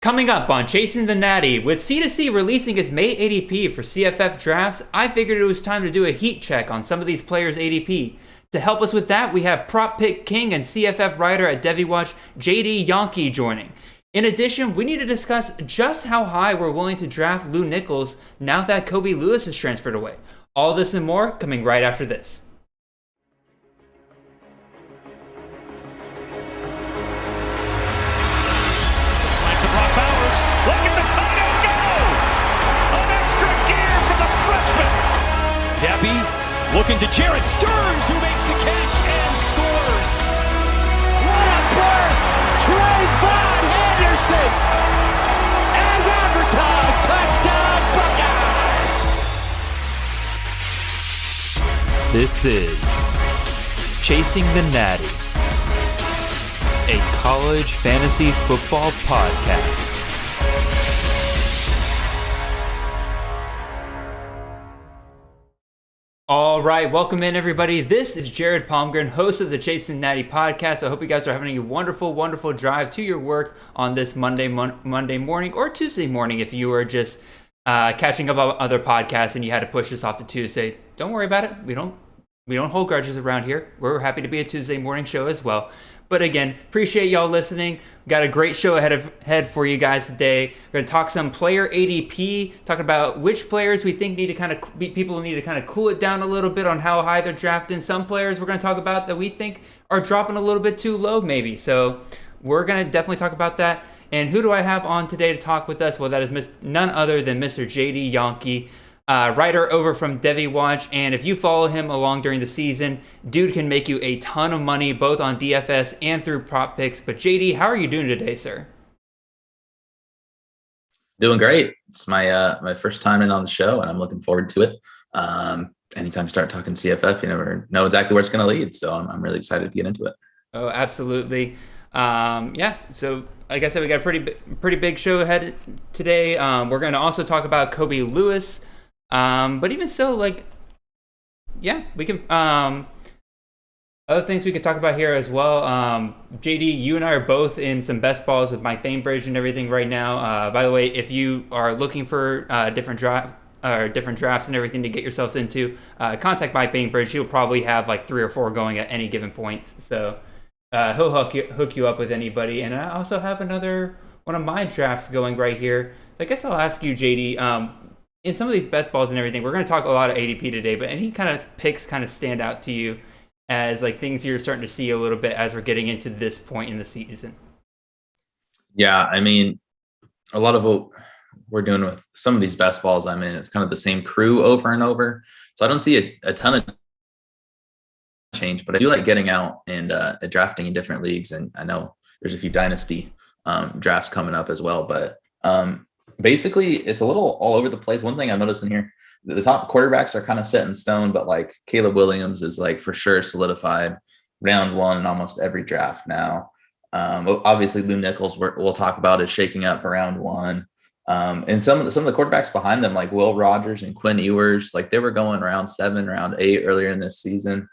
Coming up on Chasing the Natty, with C2C releasing its May ADP for CFF drafts, I figured it was time to do a heat check on some of these players' ADP. To help us with that, we have prop pick king and CFF writer at Devy Watch, JD Yonke, joining. In addition, we need to discuss just how high we're willing to draft Lew Nichols now that Kobe Lewis is transferred away. All this and more coming right after this. Devy looking to Jared Stearns, who makes the catch and scores. What a burst! Trayvon Henderson, as advertised, touchdown Buckeyes! This is Chasing the Natty, a college fantasy football podcast. All right, welcome in everybody. This is Jared Palmgren, host of the Chasing Natty podcast. I hope you guys are having a wonderful, wonderful drive to your work on this Monday morning or Tuesday morning if you are just catching up on other podcasts and you had to push this off to Tuesday. Don't worry about it. We don't hold grudges around here. We're happy to be a Tuesday morning show as well. But again, appreciate y'all listening. We've got a great show ahead for you guys today. We're going to talk some player ADP, talk about which players we think people need to kind of cool it down a little bit on how high they're drafting. Some players we're going to talk about that we think are dropping a little bit too low maybe. So we're going to definitely talk about that. And who do I have on today to talk with us? Well, that is none other than Mr. JD Yonke, writer over from Devy Watch, and if you follow him along during the season, dude can make you a ton of money both on DFS and through prop picks. But JD, how are you doing today, sir? Doing great. It's my first time in on the show, and I'm looking forward to it. Anytime you start talking CFF, you never know exactly where it's going to lead, so I'm really excited to get into it. Oh, absolutely. Yeah, so like I said, we got a pretty big show ahead today. We're going to also talk about Kobe Lewis. But even so, we can, other things we could talk about here as well. JD, you and I are both in some best balls with Mike Bainbridge and everything right now. By the way, if you are looking for different drafts and everything to get yourselves into, contact Mike Bainbridge. He'll probably have like 3 or 4 going at any given point. So, he'll hook you up with anybody. And I also have another one of my drafts going right here. So I guess I'll ask you, JD, in some of these best balls and everything, we're going to talk a lot of ADP today, but any kind of picks kind of stand out to you as like things you're starting to see a little bit as we're getting into this point in the season? Yeah, I mean, a lot of what we're doing with some of these best balls I'm in, it's kind of the same crew over and over. So I don't see a ton of change, but I do like getting out and drafting in different leagues. And I know there's a few dynasty drafts coming up as well, but basically, it's a little all over the place. One thing I've noticed in here, the top quarterbacks are kind of set in stone, but like Caleb Williams is like for sure solidified round 1 in almost every draft now. Obviously, Lew Nichols, we'll talk about, is shaking up around 1. And some of the quarterbacks behind them, like Will Rogers and Quinn Ewers, like they were going round 7, round 8 earlier in this season.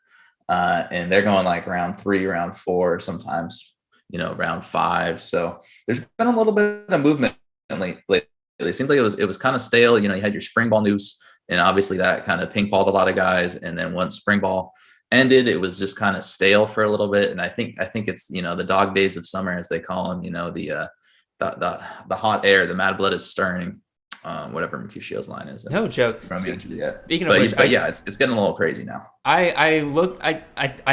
And they're going like round 3, round 4, sometimes, round 5. So there's been a little bit of movement lately. It seemed like it was kind of stale. You had your spring ball news, and obviously that kind of pink-balled a lot of guys. And then once spring ball ended, it was just kind of stale for a little bit. And I think it's the dog days of summer, as they call them. The hot air, the mad blood is stirring. Whatever Mercutio's line is. No joke. Speaking of which, it's getting a little crazy now. I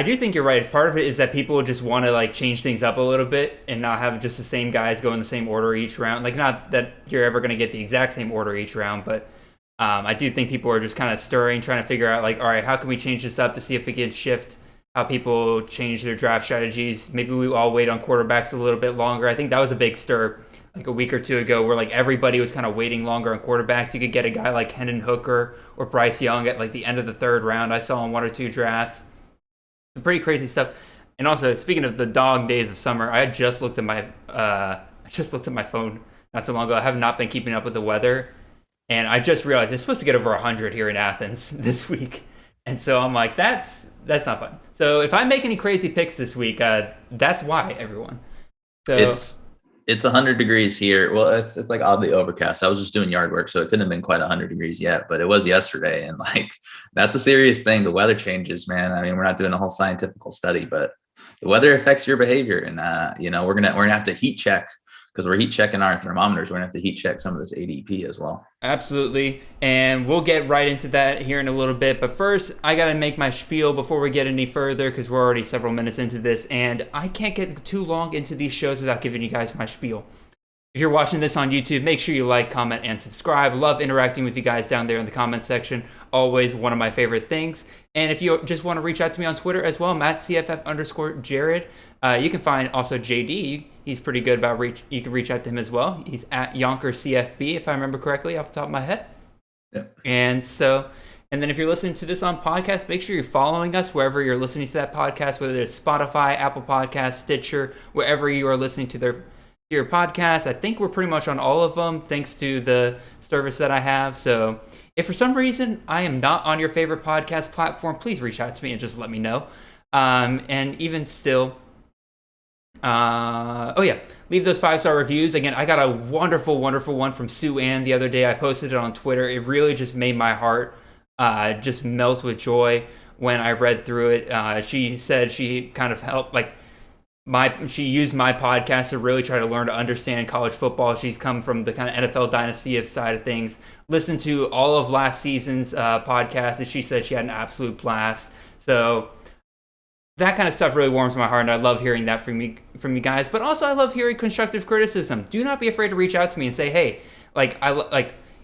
do think you're right. Part of it is that people just want to like change things up a little bit and not have just the same guys go in the same order each round. Like, not that you're ever going to get the exact same order each round, but I do think people are just kind of stirring, trying to figure out like, all right, how can we change this up to see if we can shift how people change their draft strategies. Maybe we all wait on quarterbacks a little bit longer. I think that was a big stir like a week or 2 ago, where like everybody was kind of waiting longer on quarterbacks. You could get a guy like Hendon Hooker or Bryce Young at like the end of the 3rd round. I saw in 1 or 2 drafts. Some pretty crazy stuff. And also, speaking of the dog days of summer, I just looked at my phone not so long ago. I have not been keeping up with the weather, and I just realized it's supposed to get over 100 here in Athens this week. And so I'm like, that's not fun. So if I make any crazy picks this week, that's why, everyone. So It's 100 degrees here. Well, it's like oddly overcast. I was just doing yard work, so it couldn't have been quite 100 degrees yet, but it was yesterday. And like, that's a serious thing. The weather changes, man. I mean, we're not doing a whole scientific study, but the weather affects your behavior. And, we're going to have to heat check, because we're heat checking our thermometers. We're going to have to heat check some of this ADP as well. Absolutely. And we'll get right into that here in a little bit. But first, I got to make my spiel before we get any further, because we're already several minutes into this. And I can't get too long into these shows without giving you guys my spiel. If you're watching this on YouTube, make sure you like, comment, and subscribe. Love interacting with you guys down there in the comment section. Always one of my favorite things. And if you just want to reach out to me on Twitter as well, CFF_Jared. You can find also JD. He's pretty good about you can reach out to him as well. He's at Yonke CFB, if I remember correctly off the top of my head. Yep. And then if you're listening to this on podcast, make sure you're following us wherever you're listening to that podcast, whether it's Spotify, Apple Podcasts, Stitcher, wherever you are listening to your podcast. I think we're pretty much on all of them, thanks to the service that I have. So if for some reason I am not on your favorite podcast platform, please reach out to me and just let me know. And even still, leave those 5-star reviews. Again, I got a wonderful one from Sue Ann the other day. I posted it on Twitter. It really just made my heart just melt with joy when I read through it. She said she kind of helped, she used my podcast to really try to learn to understand college football. She's come from the kind of NFL dynasty side of things, listened to all of last season's podcast, and she said she had an absolute blast. So that kind of stuff really warms my heart, and I love hearing that from you guys. But also, I love hearing constructive criticism. Do not be afraid to reach out to me and say, hey,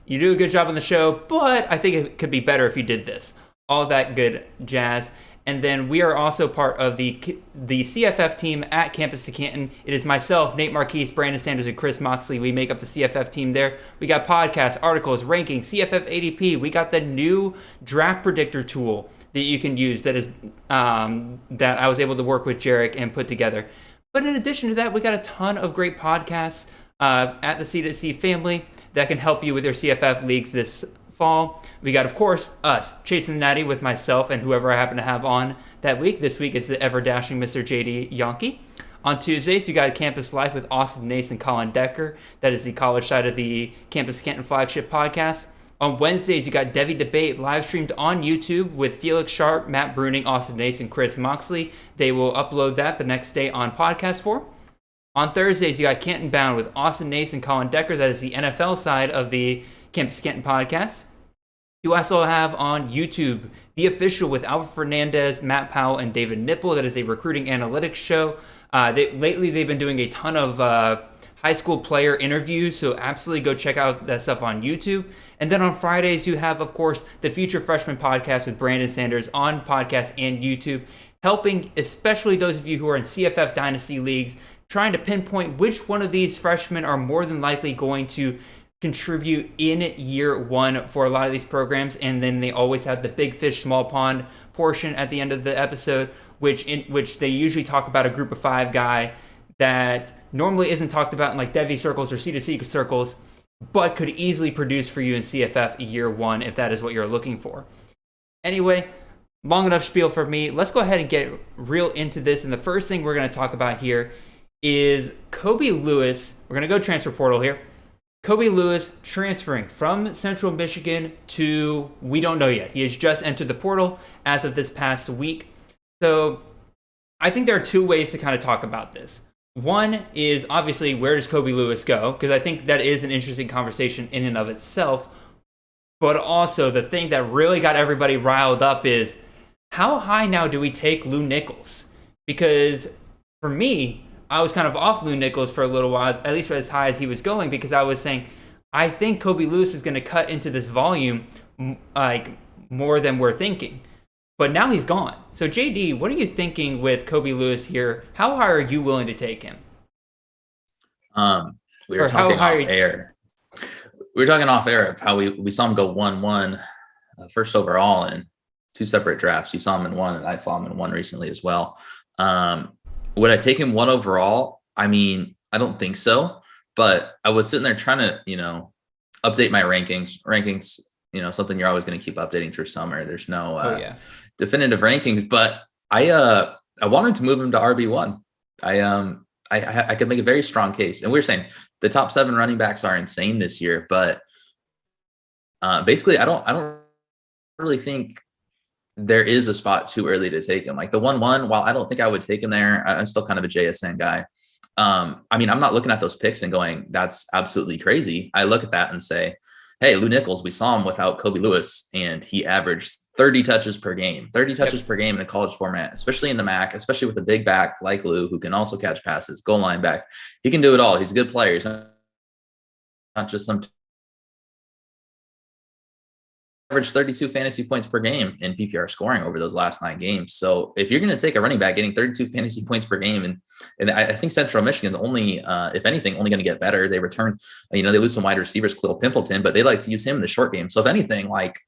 you do a good job on the show, but I think it could be better if you did this. All that good jazz. And then we are also part of the CFF team at Campus to Canton. It is myself, Nate Marquise, Brandon Sanders, and Chris Moxley. We make up the CFF team there. We got podcasts, articles, rankings, CFF ADP. We got the new draft predictor tool that you can use that is that I was able to work with Jarek and put together. But in addition to that, we got a ton of great podcasts at the C2C family that can help you with your CFF leagues this fall. We got, of course, us, Chasing Natty, with myself and whoever I happen to have on that week. This week is the ever-dashing Mr. JD Yonke. On Tuesdays, you got Campus Life with Austin Nace and Colin Decker. That is the college side of the Campus Canton flagship podcast. On Wednesdays, you got Devy Debate live streamed on YouTube with Felix Sharp, Matt Bruning, Austin Nace, and Chris Moxley. They will upload that the next day on podcast form. On Thursdays, you got Canton Bound with Austin Nace and Colin Decker. That is the NFL side of the Campus Canton podcast. You also have on YouTube The Official with Albert Fernandez, Matt Powell, and David Nipple. That is a recruiting analytics show. Lately, they've been doing a ton of high school player interviews, so absolutely go check out that stuff on YouTube. And then on Fridays, you have, of course, the Future Freshman podcast with Brandon Sanders on podcast and YouTube, helping especially those of you who are in CFF Dynasty Leagues, trying to pinpoint which one of these freshmen are more than likely going to contribute in year one for a lot of these programs. And then they always have the big fish, small pond portion at the end of the episode, in which they usually talk about a group of 5 guy that normally isn't talked about in like Devy circles or C2C circles, but could easily produce for you in CFF year one if that is what you're looking for. Anyway, long enough spiel for me. Let's go ahead and get real into this. And the first thing we're going to talk about here is Kobe Lewis. We're going to go transfer portal here. Kobe Lewis transferring from Central Michigan to, we don't know yet. He has just entered the portal as of this past week. So I think there are 2 ways to kind of talk about this. One is obviously, where does Kobe Lewis go? Because I think that is an interesting conversation in and of itself. But also the thing that really got everybody riled up is, how high now do we take Lew Nichols? Because for me, I was kind of off Lew Nichols for a little while, at least as high as he was going, because I was saying, I think Kobe Lewis is going to cut into this volume like more than we're thinking. But now he's gone. So JD, what are you thinking with Kobe Lewis here? How high are you willing to take him? We were talking off air. We were talking off air of how we saw him go 1-1 first overall in 2 separate drafts. You saw him in 1, and I saw him in 1 recently as well. Would I take him 1 overall? I mean, I don't think so. But I was sitting there trying to, update my rankings. Rankings, something you're always going to keep updating through summer. There's no definitive rankings. But I wanted to move him to RB1. I could make a very strong case. And we're saying the top 7 running backs are insane this year, but basically I don't really think there is a spot too early to take him. Like the 1-1, while I don't think I would take him there, I'm still kind of a JSN guy. I mean, I'm not looking at those picks and going, that's absolutely crazy. I look at that and say, hey, Lew Nichols, we saw him without Kobe Lewis, and he averaged 30 touches per game in a college format, especially in the MAC, especially with a big back like Lew, who can also catch passes, goal line back. He can do it all. He's a good player. He's not just some averaged 32 fantasy points per game in PPR scoring over those last 9 games. So if you're going to take a running back getting 32 fantasy points per game, and I think Central Michigan's only, if anything, only going to get better. They return, they lose some wide receivers, Khalil Pimpleton, but they like to use him in the short game. So if anything, like,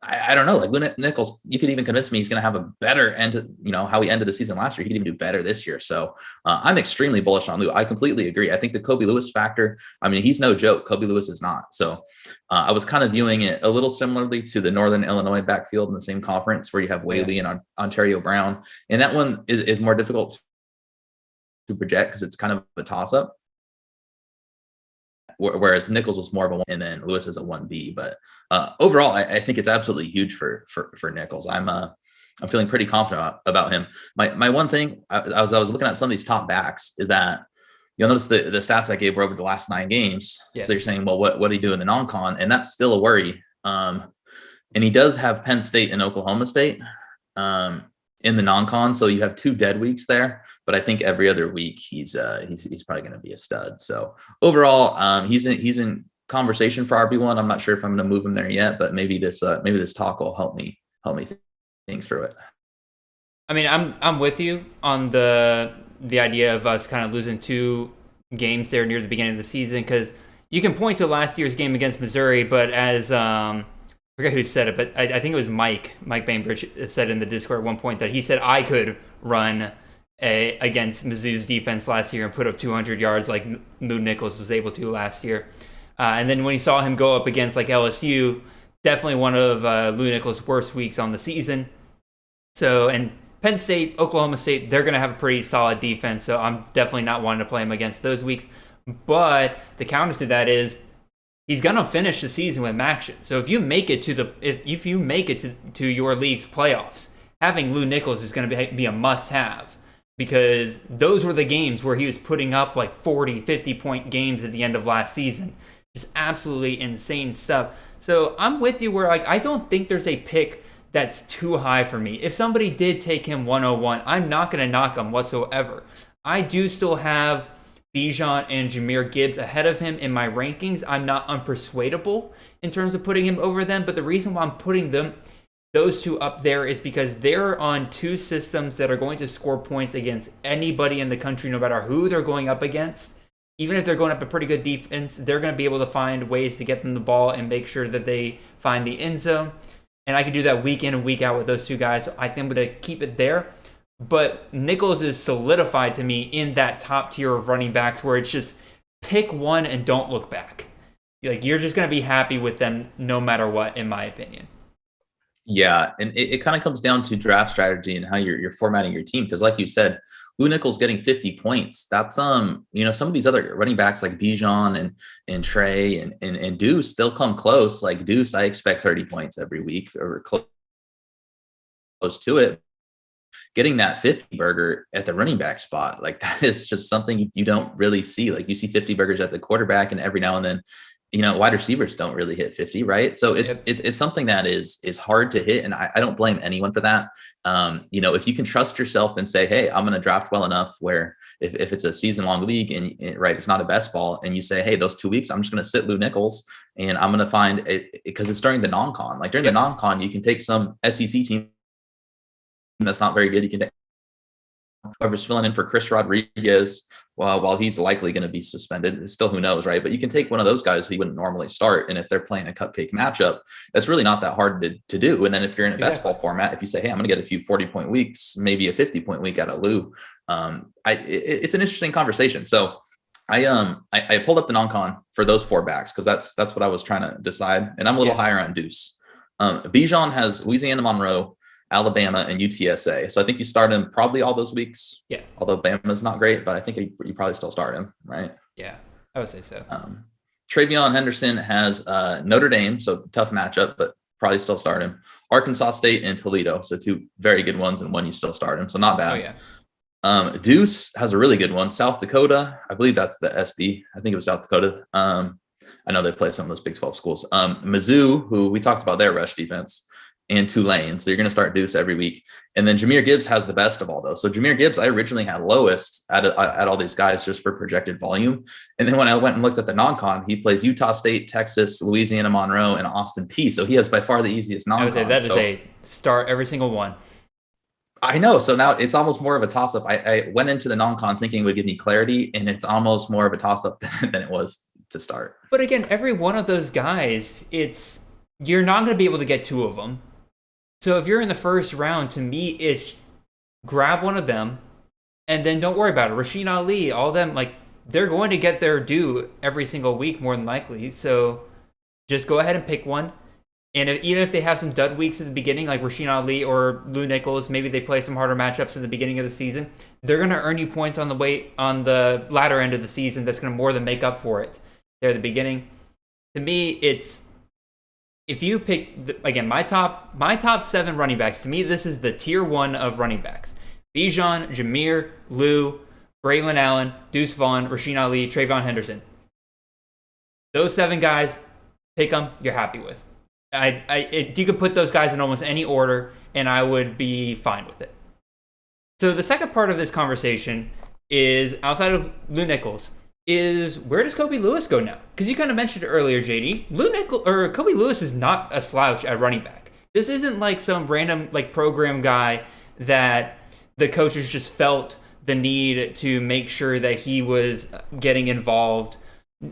I don't know, like Lew Nichols, you could even convince me he's going to have a better end to, how he ended the season last year. He could even do better this year. So I'm extremely bullish on Lew. I completely agree. I think the Kobe Lewis factor, I mean, he's no joke. Kobe Lewis is not. So I was kind of viewing it a little similarly to the Northern Illinois backfield in the same conference where you have Whaley and Ontario Brown. And that one is more difficult to project because it's kind of a toss-up. Whereas Nichols was more of a 1, and then Lewis is a 1B. But overall, I think it's absolutely huge for Nichols. I'm feeling pretty confident about him. My one thing, I was looking at some of these top backs, is that you'll notice the stats I gave were over the last 9 games. Yes. So you're saying, well, what do he do in the non-con? And that's still a worry. And he does have Penn State and Oklahoma State in the non-con. So you have 2 dead weeks there. But I think every other week he's probably going to be a stud. So overall, he's in conversation for RB1. I'm not sure if I'm going to move him there yet, but maybe this talk will help me think through it. I mean, I'm with you on the idea of us kind of losing 2 games there near the beginning of the season, because you can point to last year's game against Missouri, but as I forget who said it, but I think it was Mike Bainbridge said in the Discord at one point that he said I could run against Mizzou's defense last year and put up 200 yards like Lew Nichols was able to last year. And then when you saw him go up against like LSU, definitely one of Lew Nichols' worst weeks on the season. So, and Penn State, Oklahoma State, they're going to have a pretty solid defense. So I'm definitely not wanting to play him against those weeks. But the counter to that is he's going to finish the season with action. So if you make it if you make it to your league's playoffs, having Lew Nichols is going to be a must-have. Because those were the games where he was putting up like 40, 50-point games at the end of last season. Just absolutely insane stuff. So I'm with you where like I don't think there's a pick that's too high for me. If somebody did take him 101, I'm not going to knock him whatsoever. I do still have Bijan and Jahmyr Gibbs ahead of him in my rankings. I'm not unpersuadable in terms of putting him over them. But the reason why I'm putting those 2 up there is because they're on 2 systems that are going to score points against anybody in the country, no matter who they're going up against. Even if they're going up a pretty good defense, they're going to be able to find ways to get them the ball and make sure that they find the end zone. And I can do that week in and week out with those 2 guys. So I think I'm going to keep it there. But Nichols is solidified to me in that top tier of running backs where it's just pick one and don't look back. Like you're just going to be happy with them no matter what, in my opinion. Yeah, and it kind of comes down to draft strategy and how you're formatting your team. Because like you said, Lew Nichols getting 50 points. That's some of these other running backs like Bijan and Trey and Deuce, they'll come close. Like Deuce, I expect 30 points every week or close to it. Getting that 50 burger at the running back spot, like that is just something you don't really see. Like you see 50 burgers at the quarterback, and every now and then wide receivers don't really hit 50, right? So it's something that is hard to hit. And I don't blame anyone for that. If you can trust yourself and say, hey, I'm going to draft well enough where if it's a season long league and right, it's not a best ball, and you say, hey, those 2 weeks, I'm just going to sit Lew Nichols and I'm going to find it because it's during the non-con. Like during the non-con, you can take some SEC team that's not very good. You can take whoever's filling in for Chris Rodriguez while he's likely going to be suspended. Still, who knows, right? But you can take one of those guys who you wouldn't normally start. And if they're playing a cupcake matchup, that's really not that hard to do. And then if you're in a best ball format, if you say, hey, I'm going to get a few 40-point weeks, maybe a 50-point week out of Lew, it's an interesting conversation. So I pulled up the non-con for those 4 backs because that's what I was trying to decide. And I'm a little higher on Deuce. Bijan has Louisiana Monroe Alabama, and UTSA. So I think you start him probably all those weeks. Yeah. Although Bama's not great, but I think you probably still start him, right? Yeah, I would say so. Travion Henderson has Notre Dame, so tough matchup, but probably still start him. Arkansas State and Toledo, so two very good ones, and one you still start him, so not bad. Oh, yeah. Deuce has a really good one. South Dakota, I believe that's the SD. I think it was South Dakota. I know they play some of those Big 12 schools. Mizzou, who we talked about their rush defense, and Tulane. So you're going to start Deuce every week. And then Jahmyr Gibbs has the best of all those. So Jahmyr Gibbs, I originally had lowest at all these guys just for projected volume. And then when I went and looked at the non-con, he plays Utah State, Texas, Louisiana Monroe, and Austin Peay. So he has by far the easiest non-con. I would say that is a start every single one. I know. So now it's almost more of a toss-up. I went into the non-con thinking it would give me clarity, and it's almost more of a toss-up than it was to start. But again, every one of those guys, you're not going to be able to get two of them. So if you're in the first round, to me, it's grab one of them and then don't worry about it. Rasheen Ali, all of them, like, they're going to get their due every single week, more than likely. So just go ahead and pick one. And even if they have some dud weeks at the beginning, like Rasheen Ali or Lew Nichols, maybe they play some harder matchups at the beginning of the season, they're going to earn you points on the latter end of the season. That's going to more than make up for it there at the beginning. To me, it's, if you pick, again, my top 7 running backs, to me, this is the tier 1 of running backs. Bijan, Jahmyr, Lew, Braylon Allen, Deuce Vaughn, Rasheen Ali, Travion Henderson. Those 7 guys, pick them, you're happy with. You could put those guys in almost any order, and I would be fine with it. So the second part of this conversation is, outside of Lew Nichols, is where does Kobe Lewis go now? Because you kind of mentioned it earlier, JD. Kobe Lewis is not a slouch at running back. This isn't like some random like program guy that the coaches just felt the need to make sure that he was getting involved.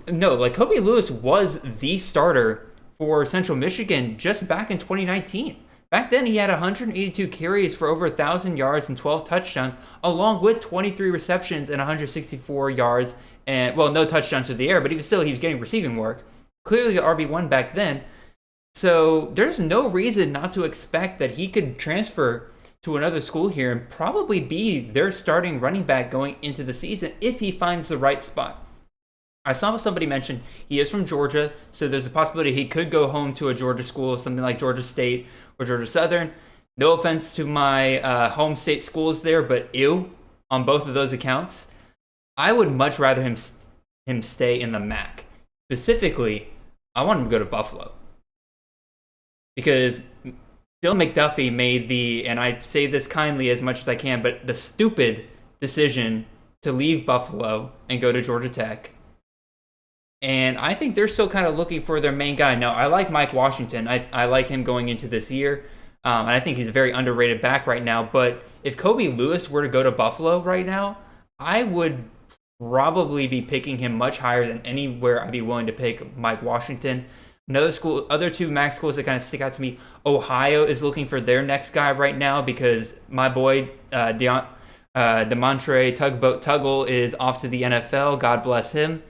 No, like Kobe Lewis was the starter for Central Michigan just back in 2019. Back then, he had 182 carries for over 1,000 yards and 12 touchdowns, along with 23 receptions and 164 yards. And, well, no touchdowns through the air, but he was getting receiving work. Clearly the RB1 back then. So there's no reason not to expect that he could transfer to another school here and probably be their starting running back going into the season if he finds the right spot. I saw somebody mention he is from Georgia, so there's a possibility he could go home to a Georgia school, something like Georgia State or Georgia Southern. No offense to my home state schools there, but ew on both of those accounts. I would much rather him stay in the MAC. Specifically, I want him to go to Buffalo. Because Dylan McDuffie made and I say this kindly as much as I can, but the stupid decision to leave Buffalo and go to Georgia Tech. And I think they're still kind of looking for their main guy. Now, I like Mike Washington. I like him going into this year. And I think he's a very underrated back right now. But if Kobe Lewis were to go to Buffalo right now, I would probably be picking him much higher than anywhere I'd be willing to pick Mike Washington. Other two MAC schools that kind of stick out to me, Ohio is looking for their next guy right now because my boy Demontre Tugboat Tuggle is off to the NFL. God bless him.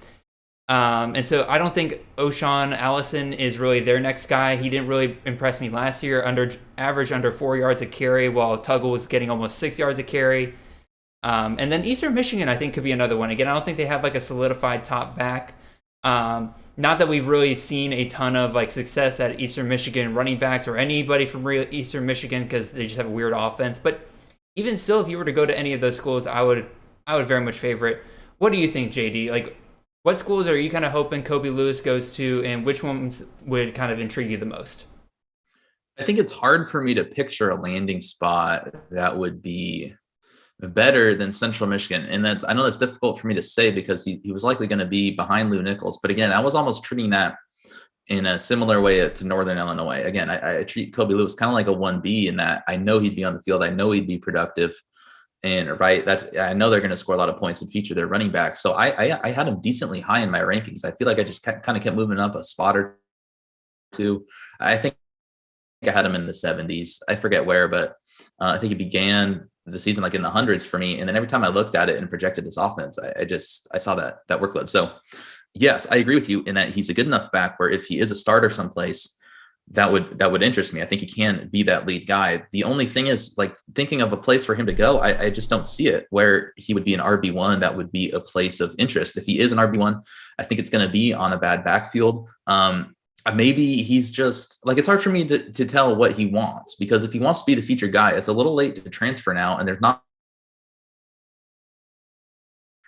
And so I don't think O'Shawn Allison is really their next guy. He didn't really impress me last year, average under 4 yards a carry, while Tuggle was getting almost 6 yards a carry. And then Eastern Michigan, I think, could be another one. Again, I don't think they have like a solidified top back. Not that we've really seen a ton of like success at Eastern Michigan running backs or anybody from Eastern Michigan because they just have a weird offense. But even still, if you were to go to any of those schools, I would very much favor it. What do you think, JD? Like, what schools are you kind of hoping Kobe Lewis goes to, and which ones would kind of intrigue you the most? I think it's hard for me to picture a landing spot that would be better than Central Michigan. And I know that's difficult for me to say because he was likely going to be behind Lew Nichols. But again, I was almost treating that in a similar way to Northern Illinois. Again, I treat Kobe Lewis kind of like a 1B in that I know he'd be on the field. I know he'd be productive. And I know they're going to score a lot of points and feature their running back. So I had him decently high in my rankings. I feel like I just kind of kept moving up a spot or two. I think I had him in the 70s. I forget where, but I think he began the season like in the hundreds for me. And then every time I looked at it and projected this offense, I saw that workload. So yes, I agree with you in that he's a good enough back where if he is a starter someplace, that would interest me. I think he can be that lead guy. The only thing is, like, thinking of a place for him to go, I just don't see it where he would be an RB1. That would be a place of interest. If he is an RB1, I think it's going to be on a bad backfield. Maybe he's just like, it's hard for me to tell what he wants, because if he wants to be the featured guy, it's a little late to transfer now. And there's not,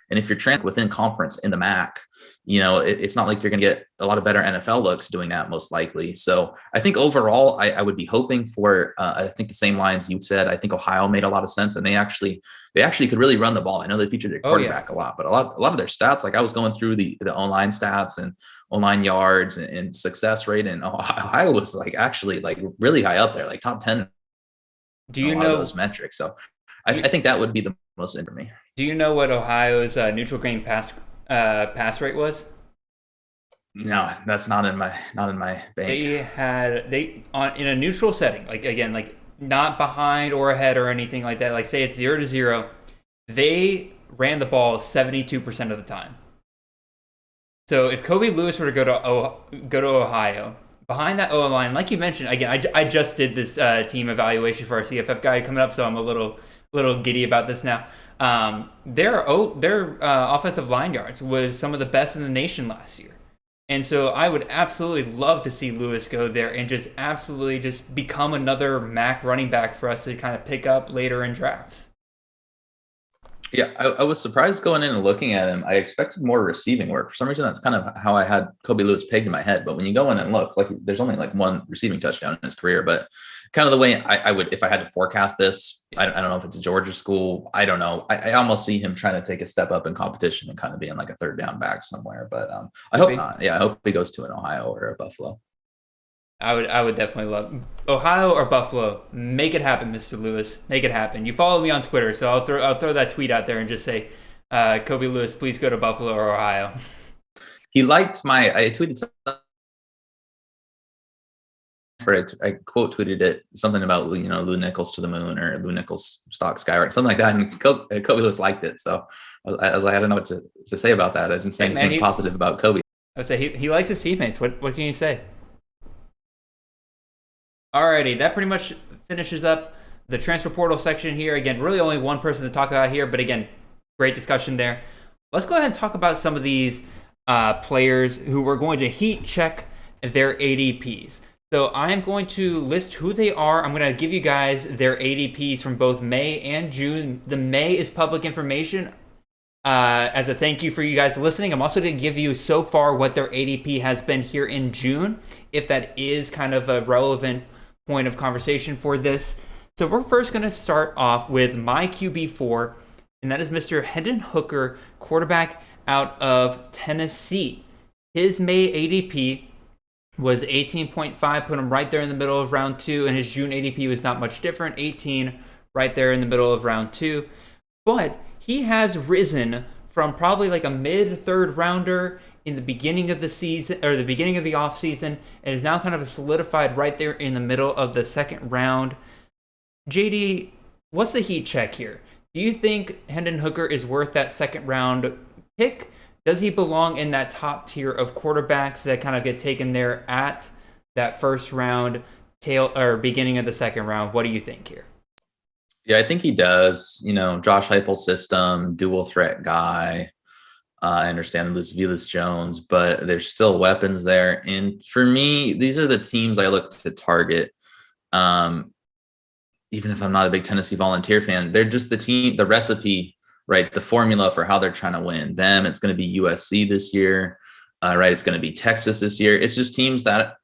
and if you're trending within conference in the MAC, it's not like you're going to get a lot of better NFL looks doing that, most likely. So I think overall, I would be hoping for, I think the same lines you said. I think Ohio made a lot of sense, and they actually could really run the ball. I know they featured their quarterback a lot, but a lot of their stats, like I was going through the online stats and online yards and success rate, and Ohio was like actually like really high up there, like top 10. Do you know those metrics? So I think that would be the most in for me. Do you know what Ohio's neutral game pass rate was? No, that's not in my bank. They in a neutral setting, like again, like not behind or ahead or anything like that. Like say it's 0-0, they ran the ball 72% of the time. So if Kobe Lewis were to go to Ohio, behind that O line, like you mentioned, again, I just did this team evaluation for our CFF guide coming up, so I'm a little giddy about this now. Their offensive line yards was some of the best in the nation last year. And so I would absolutely love to see Lewis go there and just absolutely just become another MAC running back for us to kind of pick up later in drafts. Yeah, I was surprised going in and looking at him. I expected more receiving work. For some reason, that's kind of how I had Kobe Lewis pegged in my head. But when you go in and look, like there's only like one receiving touchdown in his career. But kind of the way I would, if I had to forecast this, I don't know if it's a Georgia school. I don't know. I almost see him trying to take a step up in competition and kind of being like a third down back somewhere. But I hope not. Yeah, I hope he goes to an Ohio or a Buffalo. I would definitely love Ohio or Buffalo. Make it happen, Mr. Lewis. Make it happen. You follow me on Twitter, so I'll throw that tweet out there and just say, Kobe Lewis, please go to Buffalo or Ohio. He liked I tweeted something. I quote tweeted it, something about Lew Nichols to the moon or Lew Nichols stock skyrocketed, something like that, and Kobe Lewis liked it. So I was like, I don't know what to say about that. I didn't say anything positive about Kobe. I would say he likes his teammates. What can you say? Alrighty, that pretty much finishes up the transfer portal section here. Again, really only one person to talk about here, but again, great discussion there. Let's go ahead and talk about some of these players who we're going to heat check their ADPs. So I'm going to list who they are. I'm going to give you guys their ADPs from both May and June. The May is public information. As a thank you for you guys listening, I'm also going to give you so far what their ADP has been here in June, if that is kind of a relevant point of conversation for this. So we're first going to start off with my QB4, and that is Mr. Hendon Hooker, quarterback out of Tennessee. His May ADP was 18.5, put him right there in the middle of round 2, and his June ADP was not much different, 18, right there in the middle of round 2. But he has risen from probably like a mid-third rounder in the beginning of the season, or the beginning of the offseason, and is now kind of solidified right there in the middle of the second round. JD, what's the heat check here? Do you think Hendon Hooker is worth that second round pick? Does he belong in that top tier of quarterbacks that kind of get taken there at that first round, tail or beginning of the second round? What do you think here? Yeah, I think he does. Josh Heupel's system, dual threat guy. I understand Velus Jones, but there's still weapons there. And for me, these are the teams I look to target. Even if I'm not a big Tennessee Volunteer fan, they're just the recipe, right? The formula for how they're trying to win. It's going to be USC this year, right? It's going to be Texas this year. It's just teams that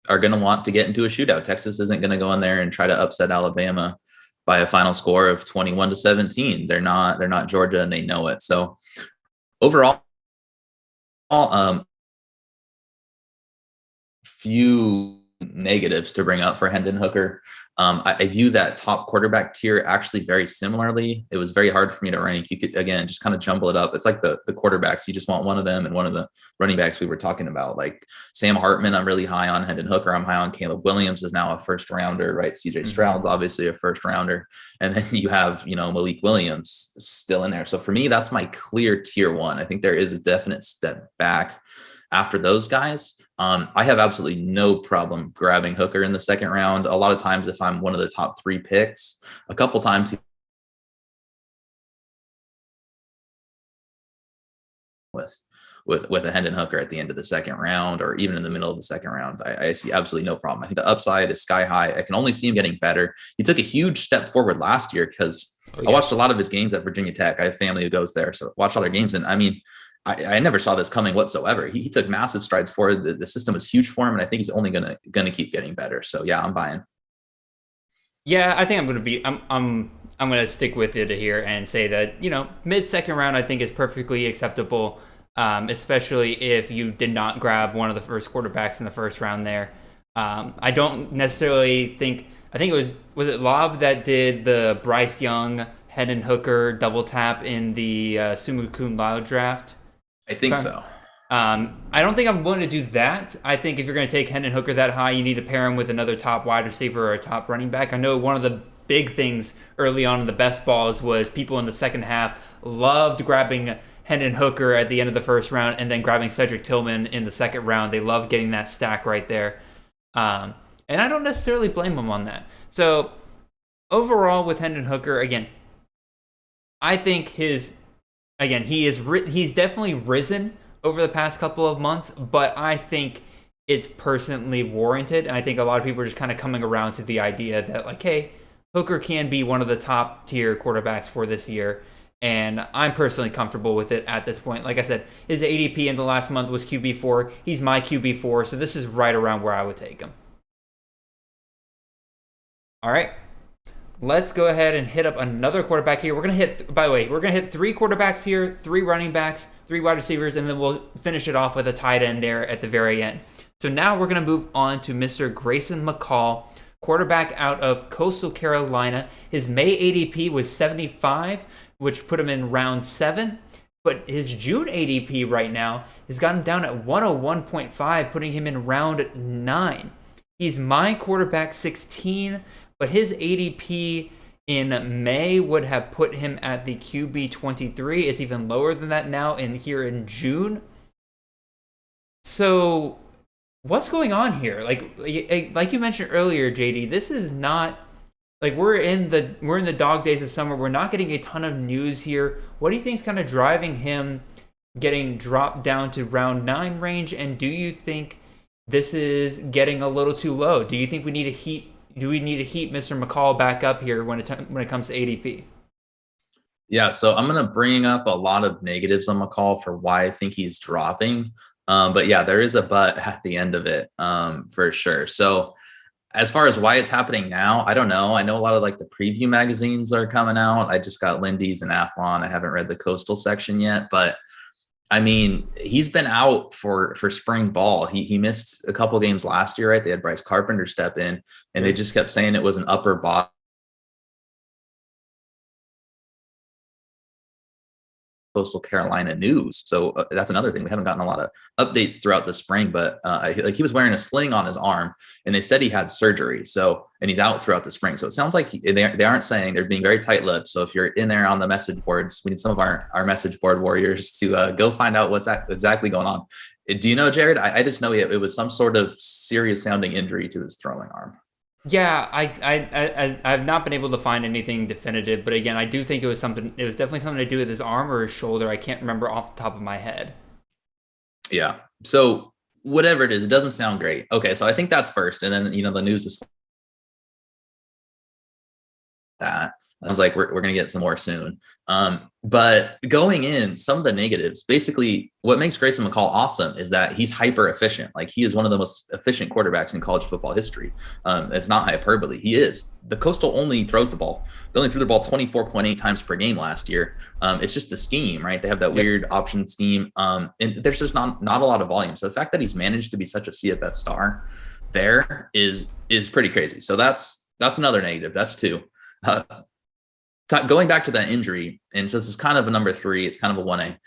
are going to want to get into a shootout. Texas isn't going to go in there and try to upset Alabama by a final score of 21-17. They're not Georgia, and they know it. So overall, few negatives to bring up for Hendon Hooker. I view that top quarterback tier actually very similarly. It was very hard for me to rank. You could, again, just kind of jumble it up. It's like the quarterbacks. You just want one of them, and one of the running backs we were talking about, like Sam Hartman, I'm really high on. Hendon Hooker, I'm high on. Caleb Williams is now a first rounder, right? CJ Stroud's obviously a first rounder. And then you have, Malik Williams still in there. So for me, that's my clear tier one. I think there is a definite step back after those guys, I have absolutely no problem grabbing Hooker in the second round. A lot of times, if I'm one of the top 3 picks, a couple times with a Hendon Hooker at the end of the second round, or even in the middle of the second round, I see absolutely no problem. I think the upside is sky high. I can only see him getting better. He took a huge step forward last year because I watched a lot of his games at Virginia Tech. I have family who goes there, so watch all their games. And I mean, I never saw this coming whatsoever. He took massive strides forward. The system was huge for him, and I think he's only gonna keep getting better. So yeah, I'm buying. Yeah, I think I'm gonna stick with it here and say that, mid second round I think is perfectly acceptable, especially if you did not grab one of the first quarterbacks in the first round there. I don't necessarily think. I think was it Lob that did the Bryce Young, Hendon Hooker double tap in the Summa Cum Laude draft. I think so. I don't think I'm willing to do that. I think if you're going to take Hendon Hooker that high, you need to pair him with another top wide receiver or a top running back. I know one of the big things early on in the best balls was people in the second half loved grabbing Hendon Hooker at the end of the first round and then grabbing Cedric Tillman in the second round. They loved getting that stack right there. And I don't necessarily blame them on that. So overall with Hendon Hooker, again, I think he's definitely risen over the past couple of months, but I think it's personally warranted. And I think a lot of people are just kind of coming around to the idea that, like, hey, Hooker can be one of the top tier quarterbacks for this year. And I'm personally comfortable with it at this point. Like I said, his ADP in the last month was QB4. He's my QB4, so this is right around where I would take him. All right. Let's go ahead and hit up another quarterback here. We're going to hit 3 quarterbacks here, 3 running backs, 3 wide receivers, and then we'll finish it off with a tight end there at the very end. So now we're going to move on to Mr. Grayson McCall, quarterback out of Coastal Carolina. His May ADP was 75, which put him in round 7. But his June ADP right now has gotten down at 101.5, putting him in round 9. He's my quarterback 16, but his ADP in May would have put him at the QB 23. It's even lower than that now here in June. So what's going on here? Like you mentioned earlier, JD, this is not like we're in the dog days of summer. We're not getting a ton of news here. What do you think is kind of driving him getting dropped down to round 9 range? And do you think this is getting a little too low? Do you think we need to heat Mr. McCall back up here when it comes to ADP? Yeah, so I'm going to bring up a lot of negatives on McCall for why I think he's dropping. But yeah, there is a but at the end of it, for sure. So as far as why it's happening now, I don't know. I know a lot of like the preview magazines are coming out. I just got Lindy's and Athlon. I haven't read the Coastal section yet, but I mean, he's been out for spring ball. He missed a couple games last year, right? They had Bryce Carpenter step in, and they just kept saying it was an upper body Coastal Carolina news. So that's another thing. We haven't gotten a lot of updates throughout the spring, but he was wearing a sling on his arm, and they said he had surgery. So, and he's out throughout the spring. So it sounds like they aren't saying, they're being very tight-lipped. So if you're in there on the message boards, we need some of our message board warriors to go find out what's exactly going on. Do you know, Jared? I just know it was some sort of serious sounding injury to his throwing arm. Yeah, I've not been able to find anything definitive, but again, I do think it was definitely something to do with his arm or his shoulder. I can't remember off the top of my head. Yeah. So whatever it is, it doesn't sound great. Okay, so I think that's first, and then the news is that. I was like, we're going to get some more soon. But going in, some of the negatives, basically what makes Grayson McCall awesome is that he's hyper efficient. Like, he is one of the most efficient quarterbacks in college football history. It's not hyperbole. He is. The Coastal only throws the ball. They only threw the ball 24.8 times per game last year. It's just the scheme, right? They have that weird option scheme. And there's just not a lot of volume. So the fact that he's managed to be such a CFF star there is pretty crazy. So that's another negative. That's 2. Going back to that injury, and since it's kind of a number 3, it's kind of a 1A.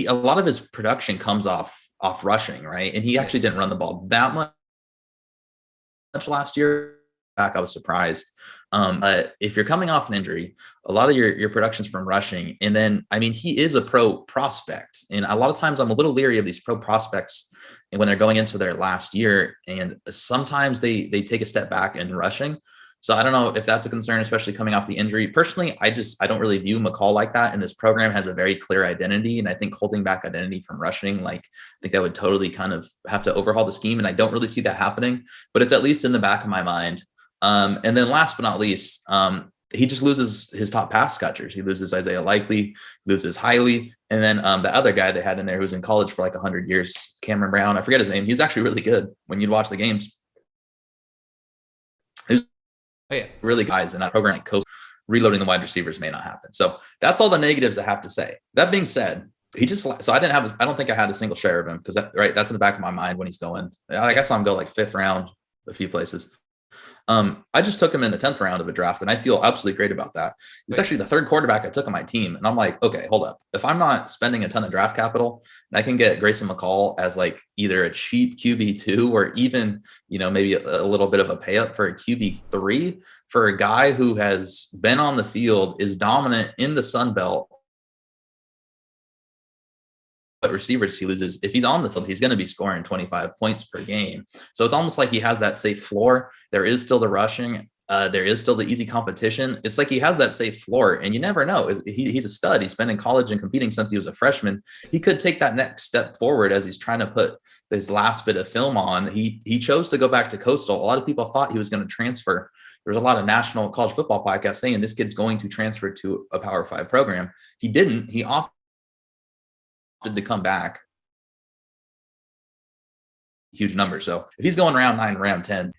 A lot of his production comes off rushing, right? And he actually didn't run the ball that much last year. I was surprised. But if you're coming off an injury, a lot of your production's from rushing. And then, I mean, he is a pro prospect. And a lot of times I'm a little leery of these pro prospects and when they're going into their last year. And sometimes they take a step back in rushing. So I don't know if that's a concern, especially coming off the injury. Personally, I don't really view McCall like that. And this program has a very clear identity. And I think holding back identity from rushing, like, I think that would totally kind of have to overhaul the scheme. And I don't really see that happening, but it's at least in the back of my mind. And then last but not least, he just loses his top pass catchers. He loses Isaiah Likely, loses Hiley. And then the other guy they had in there who was in college for like 100 years, Cameron Brown, I forget his name. He's actually really good when you'd watch the games. Really guys in that program like coach, reloading the wide receivers may not happen. So that's all the negatives I have to say. That being said, I don't think I had a single share of him because that's in the back of my mind when he's going. I saw him go like 5th round a few places. I just took him in the 10th round of a draft, and I feel absolutely great about that. He was actually the 3rd quarterback I took on my team, and I'm like, okay, hold up. If I'm not spending a ton of draft capital, and I can get Grayson McCall as like either a cheap QB2 or even, maybe a little bit of a pay up for a QB3 for a guy who has been on the field, is dominant in the Sun Belt. What receivers he loses, if he's on the field, he's going to be scoring 25 points per game. So it's almost like he has that safe floor. There is still the rushing. There is still the easy competition. It's like he has that safe floor, and you never know. He's a stud. He's been in college and competing since he was a freshman. He could take that next step forward as he's trying to put his last bit of film on. He chose to go back to Coastal. A lot of people thought he was going to transfer. There's a lot of national college football podcasts saying this kid's going to transfer to a Power 5 program. He didn't. He opted to come back. Huge number. So if he's going round 9, round 10.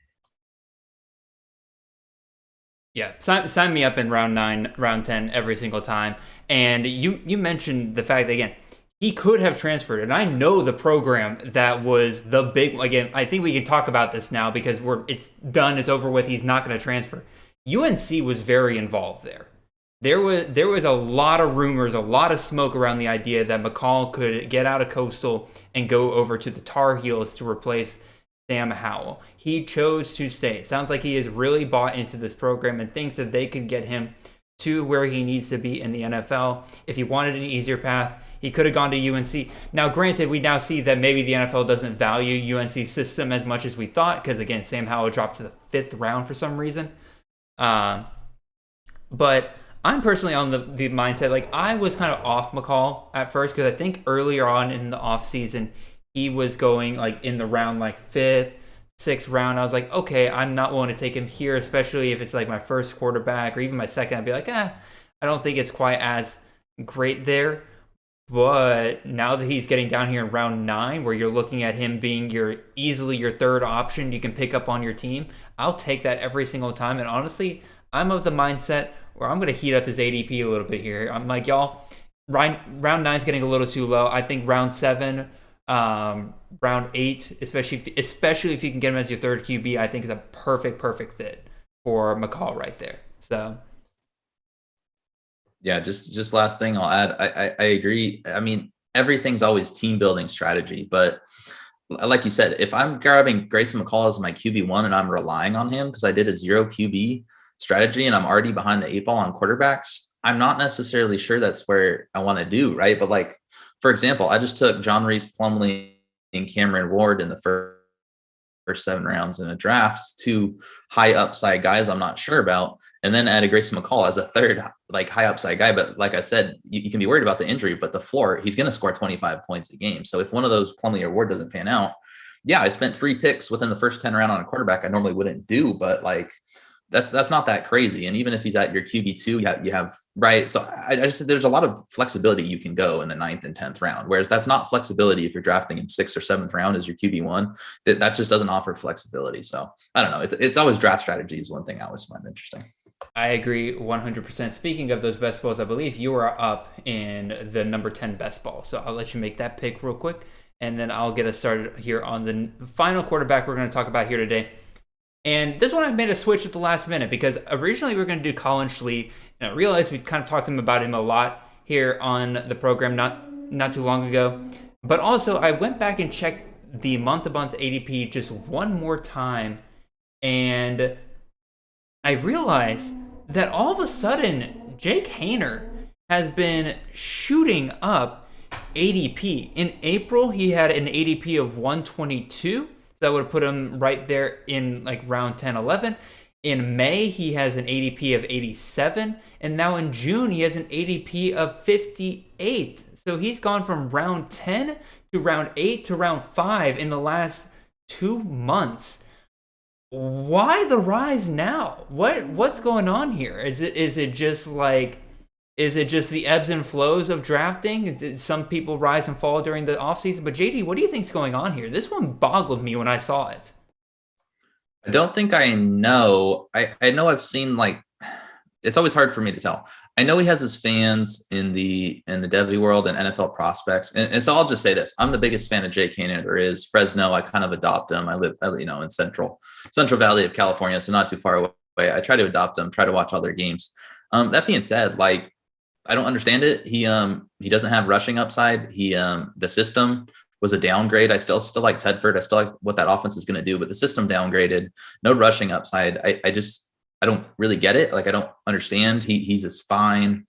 Yeah, sign me up in round 9, round 10 every single time. And you mentioned the fact that, again, he could have transferred. And I know the program that was the big, again, I think we can talk about this now because it's done, it's over with. He's not going to transfer. UNC was very involved there. There was a lot of rumors, a lot of smoke around the idea that McCall could get out of Coastal and go over to the Tar Heels to replace Sam Howell. He chose to stay. It sounds like he is really bought into this program and thinks that they could get him to where he needs to be in the NFL. If he wanted an easier path, he could have gone to UNC. Now, granted, we now see that maybe the NFL doesn't value UNC's system as much as we thought because, again, Sam Howell dropped to the 5th round for some reason. But I'm personally on the mindset, like, I was kind of off McCall at first because I think earlier on in the offseason, he was going like in the round like 5th, 6th round. I was like, okay, I'm not willing to take him here, especially if it's like my first quarterback or even my second. I'd be like, I don't think it's quite as great there. But now that he's getting down here in round 9, where you're looking at him being easily your 3rd option you can pick up on your team, I'll take that every single time. And honestly, I'm of the mindset where I'm going to heat up his ADP a little bit here. I'm like, y'all, round 9 is getting a little too low. I think round 7, round 8, especially if you can get him as your 3rd QB, I think is a perfect fit for McCall right there. So yeah, just last thing I'll add. I agree. I mean, everything's always team building strategy, but like you said, if I'm grabbing Grayson McCall as my QB1 and I'm relying on him because I did a 0 QB strategy and I'm already behind the 8 ball on quarterbacks, I'm not necessarily sure that's where I want to do, right? But like, for example, I just took John Reese Plumlee and Cameron Ward in the first 7 rounds in a draft, 2 high upside guys I'm not sure about, and then added Grayson McCall as a 3rd like high upside guy. But like I said, you can be worried about the injury, but the floor, he's going to score 25 points a game. So if one of those Plumlee or Ward doesn't pan out, yeah, I spent 3 picks within the first 10 round on a quarterback I normally wouldn't do, but like that's not that crazy. And even if he's at your QB2, you have right. So I just, there's a lot of flexibility you can go in the 9th and 10th round, whereas that's not flexibility if you're drafting him 6th or 7th round as your QB1. That just doesn't offer flexibility. So I don't know. It's always draft strategy is one thing I always find interesting. I agree 100%. Speaking of those best balls, I believe you are up in the number 10 best ball. So I'll let you make that pick real quick, and then I'll get us started here on the final quarterback we're going to talk about here today. And this one I made a switch at the last minute because originally we were going to do Colin Schlee, and I realized we kind of talked about him a lot here on the program not too long ago. But also I went back and checked the month-to-month ADP just one more time, and I realize that all of a sudden Jake Haener has been shooting up ADP. In April, he had an ADP of 122. So that would have put him right there in like round 10, 11. In May, he has an ADP of 87. And now in June, he has an ADP of 58. So he's gone from round 10 to round 8 to round 5 in the last 2 months. Why the rise now? What's going on here? Is it just the ebbs and flows of drafting? Some people rise and fall during the offseason. But JD, what do you think's going on here? This one boggled me when I saw it. I don't think I know. I know I've seen, like, it's always hard for me to tell. I know he has his fans in the Devy world and NFL prospects. And so I'll just say this. I'm the biggest fan of Jake Haener there is. Fresno, I kind of adopt him. I live, in Central Valley of California, so not too far away. I try to adopt him, try to watch all their games. That being said, like, I don't understand it. He doesn't have rushing upside. The system was a downgrade. I still like Tedford. I still like what that offense is going to do, but the system downgraded. No rushing upside. I don't really get it. Like, I don't understand. He's just fine.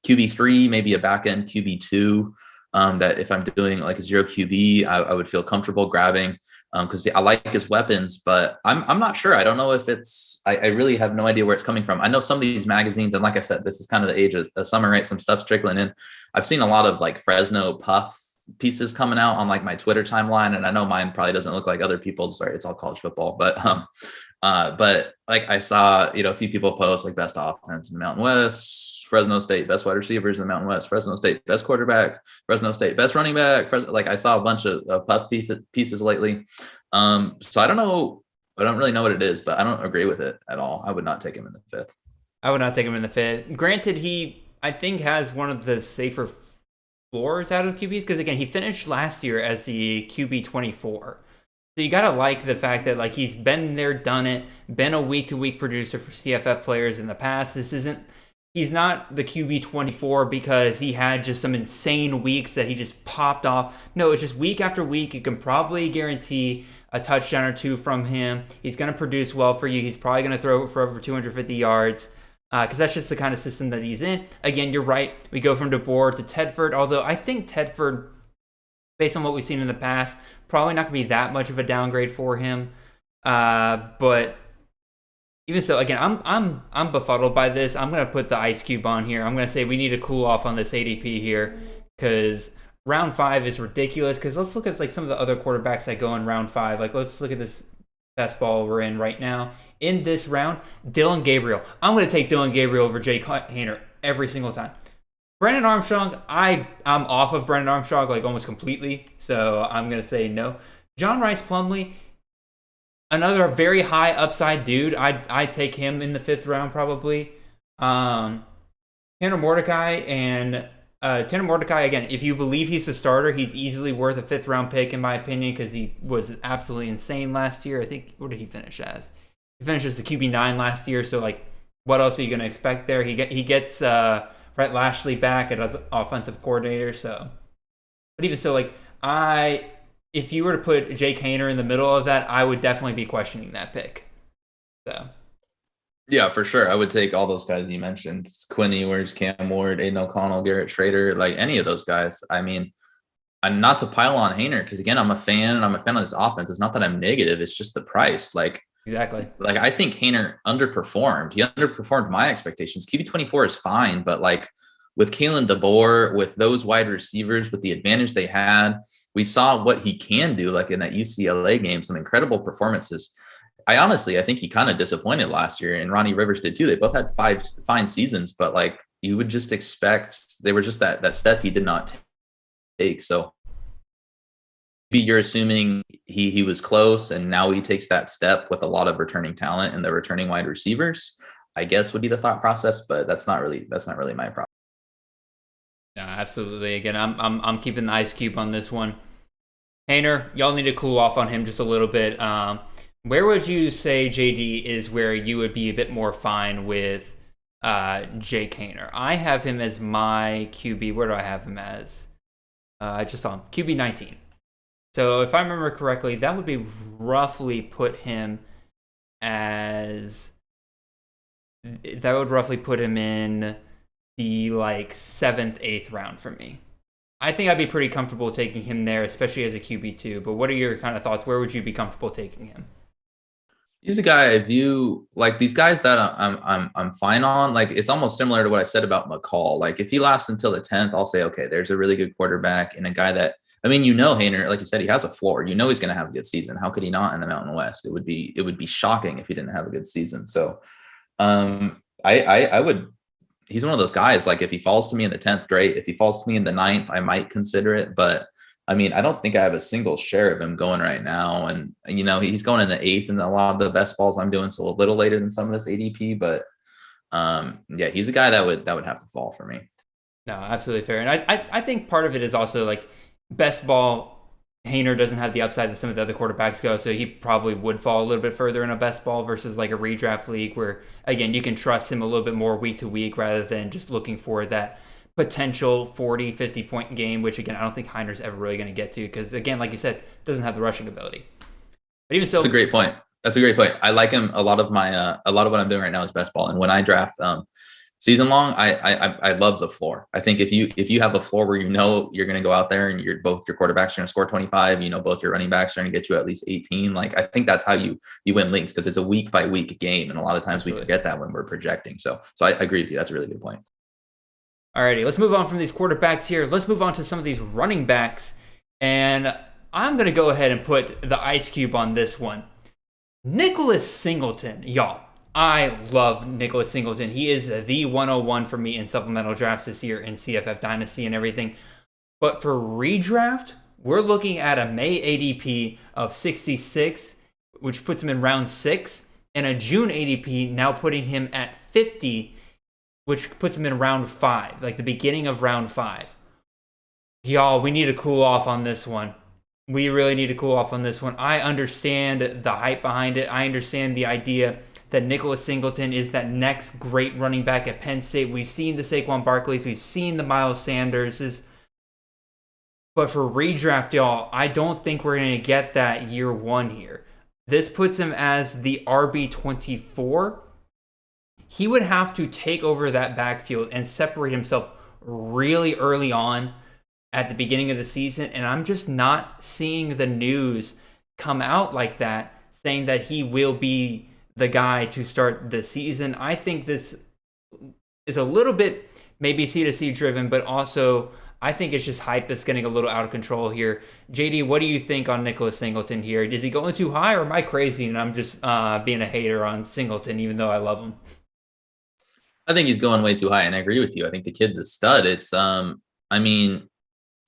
QB3, maybe a back end QB2. That if I'm doing like a zero QB, I would feel comfortable grabbing. Because I like his weapons, but I'm not sure. I don't know if it's. I really have no idea where it's coming from. I know some of these magazines, and like I said, this is kind of the age of summer, right? Some stuff's trickling in. I've seen a lot of like Fresno puff pieces coming out on like my Twitter timeline, and I know mine probably doesn't look like other people's. Sorry, it's all college football, but like I saw, a few people post like best offense in the Mountain West, Fresno State, best wide receivers in the Mountain West, Fresno State, best quarterback, Fresno State, best running back. Like I saw a bunch of puff pieces lately. So I don't know. I don't really know what it is, but I don't agree with it at all. I would not take him in the 5th. I would not take him in the 5th. Granted, he, I think, has one of the safer floors out of QBs because, again, he finished last year as the QB 24. So you got to like the fact that, like, he's been there, done it, been a week-to-week producer for CFF players in the past. He's not the QB 24 because he had just some insane weeks that he just popped off. No, it's just week after week. You can probably guarantee a touchdown or two from him. He's going to produce well for you. He's probably going to throw for over 250 yards because that's just the kind of system that he's in. Again, you're right. We go from DeBoer to Tedford, although I think Tedford, based on what we've seen in the past, probably not going to be that much of a downgrade for him. But even so, again, I'm befuddled by this. I'm going to put the ice cube on here. I'm going to say we need to cool off on this ADP here because round 5 is ridiculous. Because let's look at like some of the other quarterbacks that go in round 5. Like, let's look at this best ball we're in right now. In this round, Dillon Gabriel. I'm going to take Dillon Gabriel over Jake Haener every single time. Brennan Armstrong, I'm off of Brennan Armstrong like almost completely. So I'm going to say no. John Rice Plumlee, another very high upside dude. I'd take him in the 5th round probably. Tanner Mordecai, again, if you believe he's the starter, he's easily worth a 5th round pick in my opinion because he was absolutely insane last year. I think, what did he finish as? He finished as the QB9 last year, so like, what else are you going to expect there? He gets Brett Lashley back as offensive coordinator, so. But even so, like, if you were to put Jake Haener in the middle of that, I would definitely be questioning that pick. So. Yeah, for sure. I would take all those guys you mentioned. Quinn Ewers, Cam Ward, Aiden O'Connell, Garrett Schrader, like any of those guys. I mean, and not to pile on Haener, because again, I'm a fan of this offense. It's not that I'm negative. It's just the price. Like, exactly. Like, I think Haener underperformed. He underperformed my expectations. QB24 is fine, but like with Kalen DeBoer, with those wide receivers, with the advantage they had, we saw what he can do, like in that UCLA game, some incredible performances. I think he kind of disappointed last year, and Ronnie Rivers did too. They both had fine seasons, but like you would just expect, they were just that step he did not take. So maybe you're assuming he was close, and now he takes that step with a lot of returning talent and the returning wide receivers, I guess would be the thought process, but that's not really my problem. No, absolutely. Again, I'm keeping the ice cube on this one. Haener, y'all need to cool off on him just a little bit. Where would you say, JD, is where you would be a bit more fine with Jake Haener? I have him as my QB. Where do I have him as? I just saw him. QB 19. So if I remember correctly, that would be roughly put him as that would roughly put him in the like 7th, 8th round for me. I think I'd be pretty comfortable taking him there, especially as a QB2. But what are your kind of thoughts? Where would you be comfortable taking him? He's a guy I view like these guys that I'm fine on. Like it's almost similar to what I said about McCall. Like if he lasts until the 10th, I'll say, okay, there's a really good quarterback and a guy that, I mean, Haener, like you said, he has a floor. He's going to have a good season. How could he not in the Mountain West? It would be shocking if he didn't have a good season. So I would, he's one of those guys, like if he falls to me in the 10th, great. If he falls to me in the 9th, I might consider it. But I mean, I don't think I have a single share of him going right now. And, he's going in the 8th and a lot of the best balls I'm doing. So a little later than some of this ADP, but yeah, he's a guy that would have to fall for me. No, absolutely fair. And I think part of it is also like best ball, Haener doesn't have the upside that some of the other quarterbacks go. So he probably would fall a little bit further in a best ball versus like a redraft league where, again, you can trust him a little bit more week to week rather than just looking for that potential 40, 50-point game, which, again, I don't think Haener's ever really going to get to because, again, like you said, doesn't have the rushing ability. But even so, that's a great point. I like him. A lot of what I'm doing right now is best ball. And when I draft season long, I love the floor. I think if you have a floor where you're going to go out there and both your quarterbacks are going to score 25, both your running backs are going to get you at least 18. Like I think that's how you win leagues because it's a week by week game, and a lot of times we forget that when we're projecting. So I agree with you. That's a really good point. Alrighty, let's move on from these quarterbacks here. Let's move on to some of these running backs, and I'm going to go ahead and put the ice cube on this one. Nicholas Singleton, y'all. I love Nicholas Singleton. He is the 101 for me in supplemental drafts this year in CFF Dynasty and everything. But for redraft, we're looking at a May ADP of 66, which puts him in round 6, and a June ADP now putting him at 50, which puts him in round 5, like the beginning of round 5. Y'all, we need to cool off on this one. We really need to cool off on this one. I understand the hype behind it. I understand the idea that Nicholas Singleton is that next great running back at Penn State. We've seen the Saquon Barkleys. We've seen the Miles Sanderses. But for redraft, y'all, I don't think we're going to get that year 1 here. This puts him as the RB24. He would have to take over that backfield and separate himself really early on at the beginning of the season. And I'm just not seeing the news come out like that, saying that he will be the guy to start the season. I think this is a little bit maybe C2C driven, but also I think it's just hype that's getting a little out of control here. JD, what do you think on Nicholas Singleton here? Is he going too high, or am I crazy and I'm just being a hater on Singleton, even though I love him? I think he's going way too high, and I agree with you. I think the kid's a stud. It's, I mean,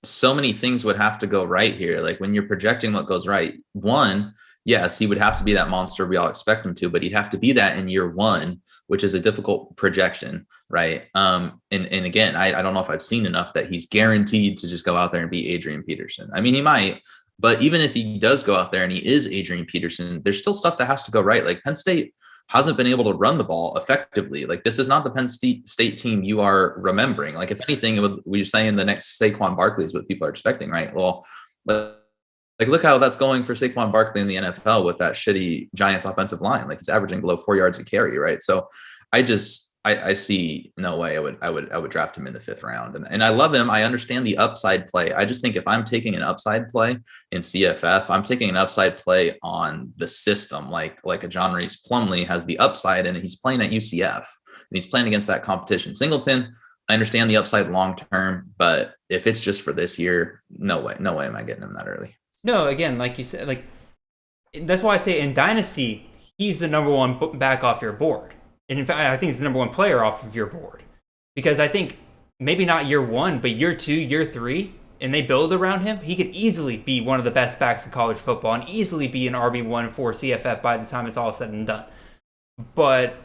so many things would have to go right here. Like when you're projecting what goes right, one, yes, he would have to be that monster we all expect him to, but he'd have to be that in year 1, which is a difficult projection, right? And again, I don't know if I've seen enough that he's guaranteed to just go out there and be Adrian Peterson. I mean, he might, but even if he does go out there and he is Adrian Peterson, there's still stuff that has to go right. Like Penn State hasn't been able to run the ball effectively. Like this is not the Penn State team you are remembering. Like if anything, we're saying the next Saquon Barkley is what people are expecting, right? Well, but like look how that's going for Saquon Barkley in the NFL with that shitty Giants offensive line. Like he's averaging below 4 yards a carry, right? So I see no way I would draft him in the 5th round. And I love him. I understand the upside play. I just think if I'm taking an upside play in CFF, I'm taking an upside play on the system. Like a John Reese Plumlee has the upside, and he's playing at UCF and he's playing against that competition. Singleton, I understand the upside long term, but if it's just for this year, no way am I getting him that early. No, again, like you said, like that's why I say in Dynasty, he's the number 1 back off your board. And in fact, I think he's the number 1 player off of your board. Because I think maybe not year 1, but year 2, year 3, and they build around him, he could easily be one of the best backs in college football and easily be an RB1 for CFF by the time it's all said and done. But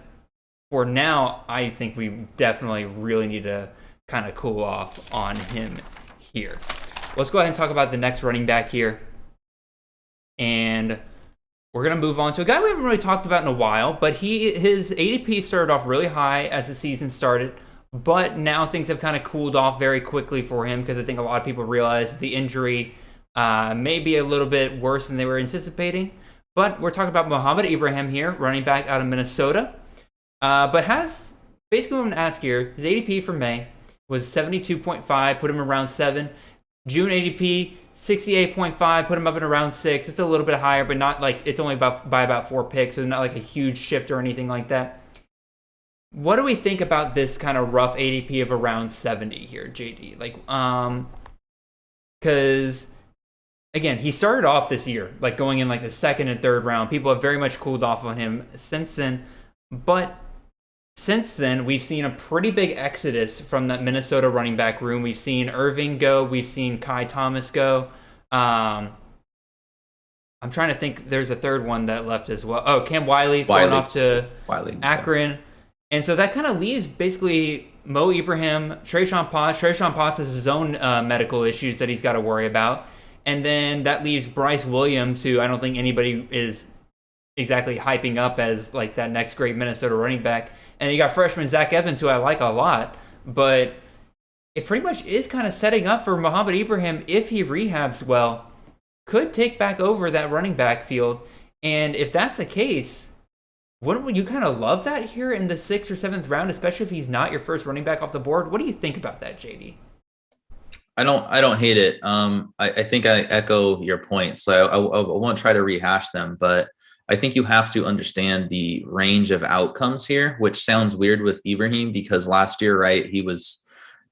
for now, I think we definitely really need to kind of cool off on him here. Let's go ahead and talk about the next running back here. And we're going to move on to a guy we haven't really talked about in a while, but his ADP started off really high as the season started, but now things have kind of cooled off very quickly for him because I think a lot of people realize the injury may be a little bit worse than they were anticipating. But we're talking about Mohammed Ibrahim here, running back out of Minnesota. But has basically what I'm going to ask here, his ADP for May was 72.5, put him around 7. June ADP, 68.5, put him up in around 6. It's a little bit higher, but not like it's only by about 4 picks, so not like a huge shift or anything like that. What do we think about this kind of rough ADP of around 70 here, JD? Like, because again, he started off this year like going in like the second and third round. People have very much cooled off on him since then, but since then, we've seen a pretty big exodus from that Minnesota running back room. We've seen Irving go. We've seen Kai Thomas go. I'm trying to think. There's a third one that left as well. Oh, Cam Wiley's going off to Akron. Yeah. And so that kind of leaves basically Mo Ibrahim, Trayshawn Potts. Trayshawn Potts has his own medical issues that he's got to worry about. And then that leaves Bryce Williams, who I don't think anybody is exactly hyping up as like that next great Minnesota running back. And you got freshman Zach Evans, who I like a lot, but it pretty much is kind of setting up for Mohammed Ibrahim, if he rehabs well, could take back over that running back field. And if that's the case, wouldn't you kind of love that here in the 6th or 7th round, especially if he's not your first running back off the board? What do you think about that, JD? I don't hate it. I think I echo your points, so I won't try to rehash them, but I think you have to understand the range of outcomes here, which sounds weird with Ibrahim because last year, right, he was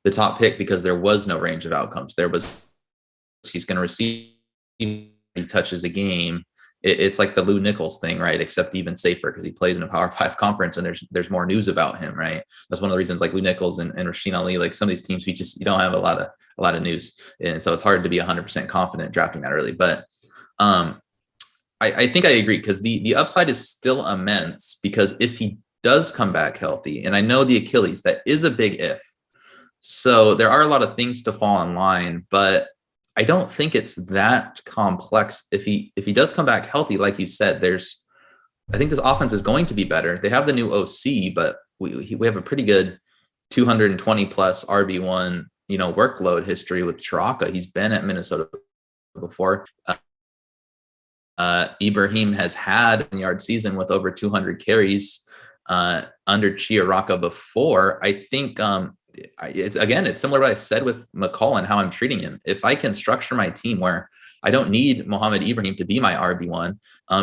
the top pick because there was no range of outcomes. He's going to receive, he touches a game. It's like the Lew Nichols thing, right? Except even safer because he plays in a Power 5 conference and there's more news about him, right? That's one of the reasons like Lew Nichols and Rasheen Ali, like some of these teams, you don't have a lot of news. And so it's hard to be 100% confident drafting that early. But I think I agree because the upside is still immense because if he does come back healthy, and I know the Achilles, that is a big if. So there are a lot of things to fall in line, but I don't think it's that complex. If he does come back healthy, like you said, I think this offense is going to be better. They have the new OC, but we have a pretty good 220 plus RB1, workload history with Chiraka. He's been at Minnesota before. Ibrahim has had a yard season with over 200 carries under Chiraka before. I think it's similar to what I said with McCall and how I'm treating him. If I can structure my team where I don't need Mohammed Ibrahim to be my RB1.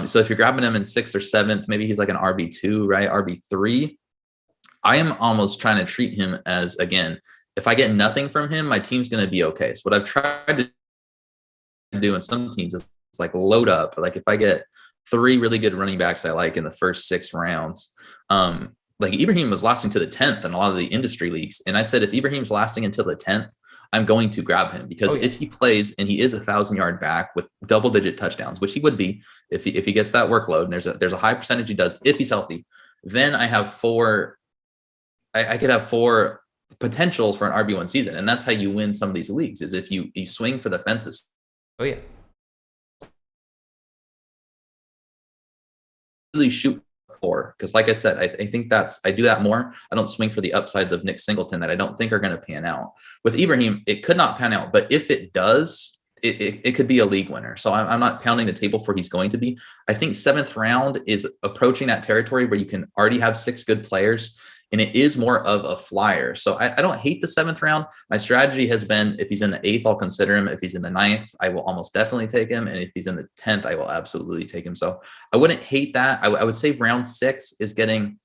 So if you're grabbing him in 6th or 7th, maybe he's like an RB2, right? RB3. I am almost trying to treat him as, again, if I get nothing from him, my team's going to be okay. So what I've tried to do in some teams is like load up. Like if I get 3 really good running backs I like in the first 6 rounds, like Ibrahim was lasting to the 10th in a lot of the industry leagues. And I said, if Ibrahim's lasting until the 10th, I'm going to grab him because if he plays and he is 1,000-yard back with double-digit touchdowns, which he would be if he gets that workload, and there's a high percentage he does if he's healthy, then I have 4. I could have 4 potentials for an RB1 season, and that's how you win some of these leagues. Is if you swing for the fences. Oh yeah, really shoot for, because like I said, I think I do that more. I don't swing for the upsides of Nick Singleton that I don't think are going to pan out. With Ibrahim, it could not pan out, but if it does, it could be a league winner. So I'm not pounding the table for he's going to be. I think 7th round is approaching that territory where you can already have 6 good players, and it is more of a flyer. So I don't hate the 7th round. My strategy has been, if he's in the 8th, I'll consider him. If he's in the 9th, I will almost definitely take him. And if he's in the 10th, I will absolutely take him. So I wouldn't hate that. I would say round 6 is getting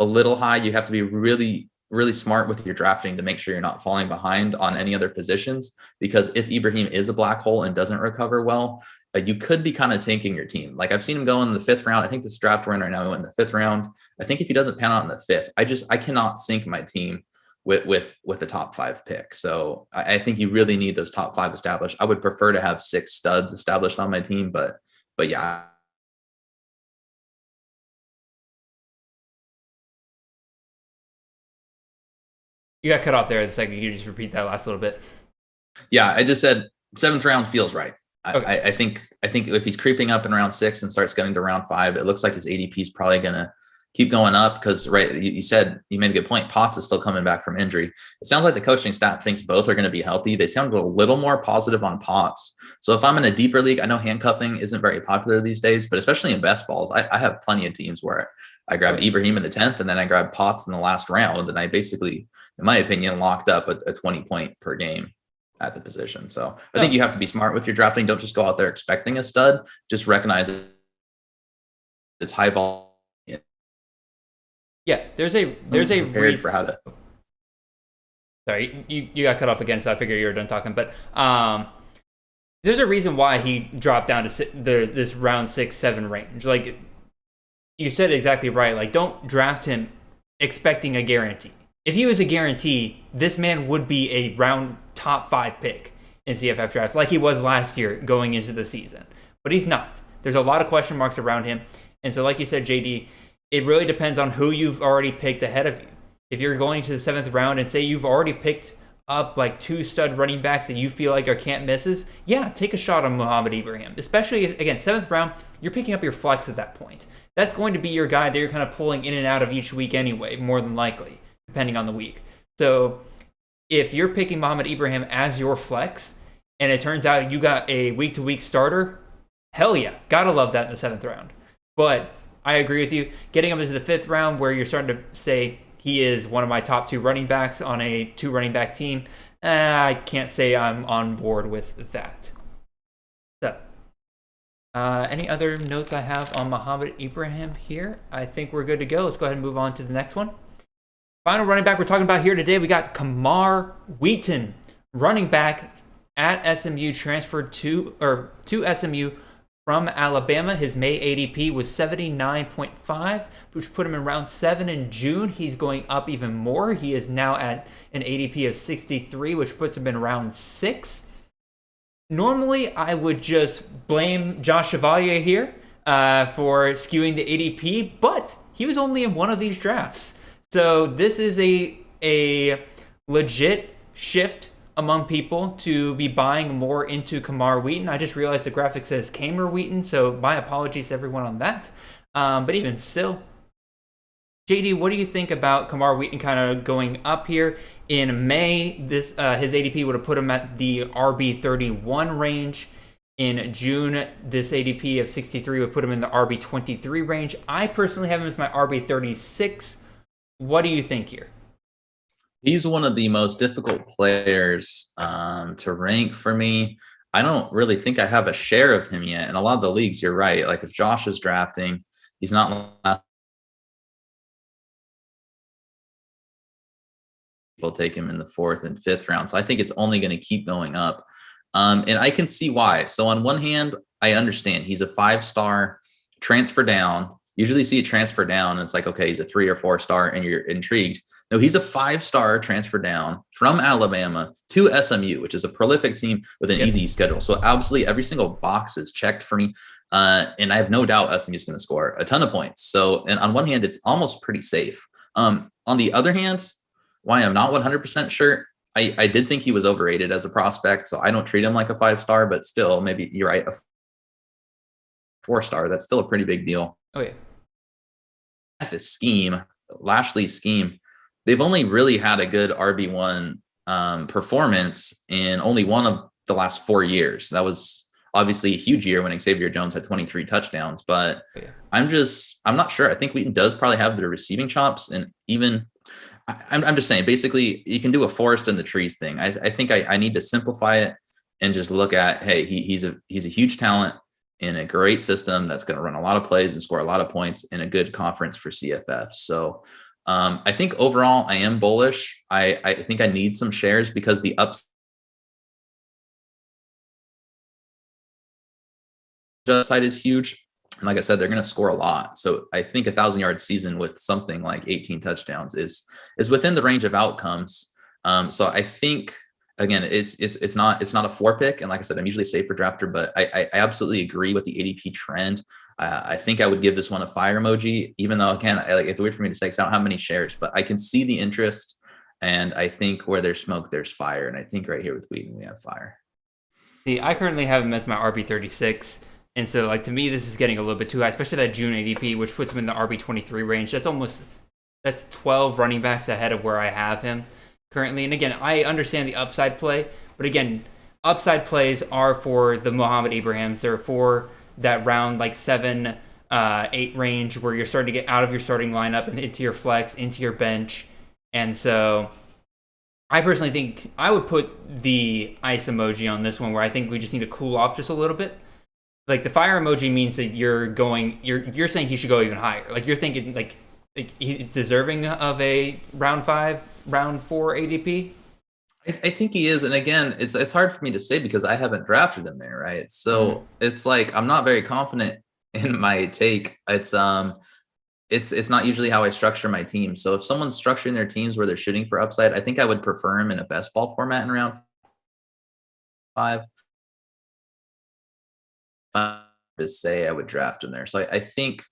a little high. You have to be really, really smart with your drafting to make sure you're not falling behind on any other positions, because if Ibrahim is a black hole and doesn't recover well, you could be kind of tanking your team. Like I've seen him go in the 5th round. I think this draft we're in right now, he went in the 5th round. I think if he doesn't pan out in the 5th, I cannot sink my team with the top 5 pick. So I think you really need those top 5 established. I would prefer to have 6 studs established on my team, but yeah. you got cut off there the second. You just repeat that last little bit. Yeah, I just said 7th round feels right. Okay. I think if he's creeping up in round 6 and starts getting to round 5, it looks like his ADP is probably going to keep going up because, right, you said, you made a good point. Potts is still coming back from injury. It sounds like the coaching staff thinks both are going to be healthy. They sound a little more positive on Potts. So if I'm in a deeper league, I know handcuffing isn't very popular these days, but especially in best balls, I have plenty of teams where I grabbed Ibrahim in the 10th, and then I grabbed Potts in the last round, and I basically, in my opinion, locked up a 20-point per game at the position. So I think you have to be smart with your drafting. Don't just go out there expecting a stud. Just recognize it's high ball. Yeah, there's a reason for how to. Sorry, you got cut off again, so I figured you were done talking. But there's a reason why he dropped down to this round 6-7 range. Like you said exactly right. Like, don't draft him expecting a guarantee. If he was a guarantee, this man would be a round top 5 pick in CFF drafts, like he was last year going into the season. But he's not. There's a lot of question marks around him. And so, like you said, JD, it really depends on who you've already picked ahead of you. If you're going to the 7th round and say you've already picked up like 2 stud running backs that you feel like are can't misses, yeah, take a shot on Mohammed Ibrahim. Especially, again, 7th round, you're picking up your flex at that point. That's going to be your guy that you're kind of pulling in and out of each week anyway, more than likely, depending on the week. So if you're picking Mohammed Ibrahim as your flex, and it turns out you got a week-to-week starter, hell yeah, gotta love that in the 7th round. But I agree with you. Getting him into the 5th round where you're starting to say he is one of my top 2 running backs on a 2 running back team, I can't say I'm on board with that. So, any other notes I have on Mohammed Ibrahim here? I think we're good to go. Let's go ahead and move on to the next one. Final running back we're talking about here today, we got Camar Wheaton, running back at SMU, transferred to SMU from Alabama. His May ADP was 79.5, which put him in round 7 in June. He's going up even more. He is now at an ADP of 63, which puts him in round 6. Normally, I would just blame Josh Chevalier here for skewing the ADP, but he was only in one of these drafts. So this is a legit shift among people to be buying more into Camar Wheaton. I just realized the graphic says Camar Wheaton, so my apologies to everyone on that. But even still, JD, what do you think about Camar Wheaton kind of going up here? In May, his ADP would have put him at the RB31 range. In June, this ADP of 63 would put him in the RB23 range. I personally have him as my RB36. What do you think here? He's one of the most difficult players to rank for me. I don't really think I have a share of him yet. In a lot of the leagues, you're right. Like if Josh is drafting, he's not. People take him in the 4th and 5th round. So I think it's only going to keep going up. And I can see why. So on one hand, I understand he's a 5-star transfer down. Usually see a transfer down and it's like, okay, he's a 3 or 4-star and you're intrigued. No, he's a 5-star transfer down from Alabama to SMU, which is a prolific team with an easy schedule. So absolutely every single box is checked for me. And I have no doubt SMU is going to score a ton of points. So, and on one hand, it's almost pretty safe. On the other hand, why I'm not 100% sure, I did think he was overrated as a prospect. So I don't treat him like a 5-star, but still, maybe you're right, a 4-star. That's still a pretty big deal. Oh, yeah. At this scheme, Lashley's scheme, they've only really had a good RB1 performance in only one of the last 4 years. That was obviously a huge year when Xavier Jones had 23 touchdowns, but I'm not sure. I think Wheaton does probably have the receiving chops, and even I'm just saying, basically you can do a forest in the trees thing. I think I need to simplify it and just look at, hey, he's a huge talent in a great system that's going to run a lot of plays and score a lot of points in a good conference for CFF. So I think overall I am bullish. I think I need some shares because the upside is huge. And like I said, they're going to score a lot. So I think 1,000-yard season with something like 18 touchdowns is within the range of outcomes. So I think, again, it's not a 4-pick. And like I said, I'm usually a safer drafter, but I absolutely agree with the ADP trend. I think I would give this one a fire emoji, even though, again, it's weird for me to say because I don't have many shares, but I can see the interest. And I think where there's smoke, there's fire. And I think right here with Wheaton, we have fire. See, I currently have him as my RB36. And so, like, to me, this is getting a little bit too high, especially that June ADP, which puts him in the RB23 range. That's 12 running backs ahead of where I have him currently. And again, I understand the upside play, but again, upside plays are for the Mohammed Ibrahims. They're for that round, like 7 8 range where you're starting to get out of your starting lineup and into your flex, into your bench. And so I personally think I would put the ice emoji on this one, where I think we just need to cool off just a little bit. Like the fire emoji means that you're saying he should go even higher. Like you're thinking like he's deserving of a round 5, round 4 ADP. I think he is, and again, it's hard for me to say because I haven't drafted him there, right? So it's like I'm not very confident in my take. It's not usually how I structure my team. So if someone's structuring their teams where they're shooting for upside, I think I would prefer him in a best ball format in round 5. To say I would draft him there. So I think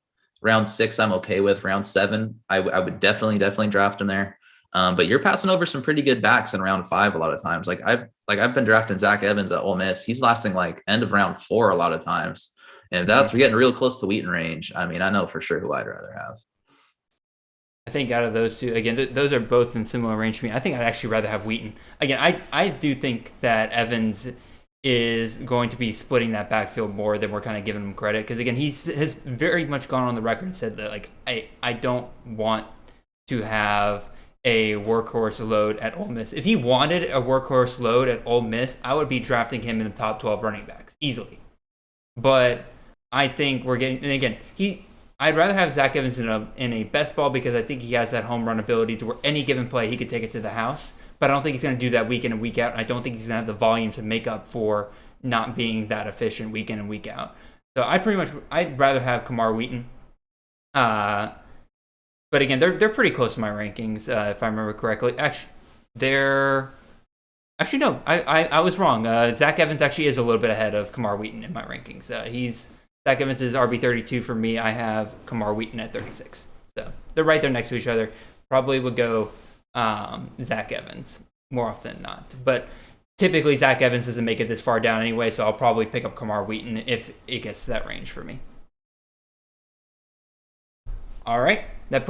round 6 I'm okay with. Round 7 I would definitely draft him there. But you're passing over some pretty good backs in round 5 a lot of times. Like I've been drafting Zach Evans at Ole Miss. He's lasting like end of round 4 a lot of times. And we're getting real close to Wheaton range. I mean, I know for sure who I'd rather have. I think out of those two, again, those are both in similar range to me. I think I'd actually rather have Wheaton. Again, I do think that Evans is going to be splitting that backfield more than we're kind of giving him credit. Because again, has very much gone on the record and said that like I don't want to have a workhorse load at Ole Miss. If he wanted a workhorse load at Ole Miss, I would be drafting him in the top 12 running backs easily. But I think we're getting, and again, I'd rather have Zach Evans in a best ball because I think he has that home run ability to where any given play he could take it to the house. But I don't think he's going to do that week in and week out. And I don't think he's going to have the volume to make up for not being that efficient week in and week out. So I'd rather have Camar Wheaton. But again, they're pretty close to my rankings, if I remember correctly. No, I was wrong. Zach Evans actually is a little bit ahead of Camar Wheaton in my rankings. Zach Evans is RB32 for me. I have Camar Wheaton at 36. So they're right there next to each other. Probably would go Zach Evans more often than not. But typically Zach Evans doesn't make it this far down anyway, so I'll probably pick up Camar Wheaton if it gets to that range for me. All right, that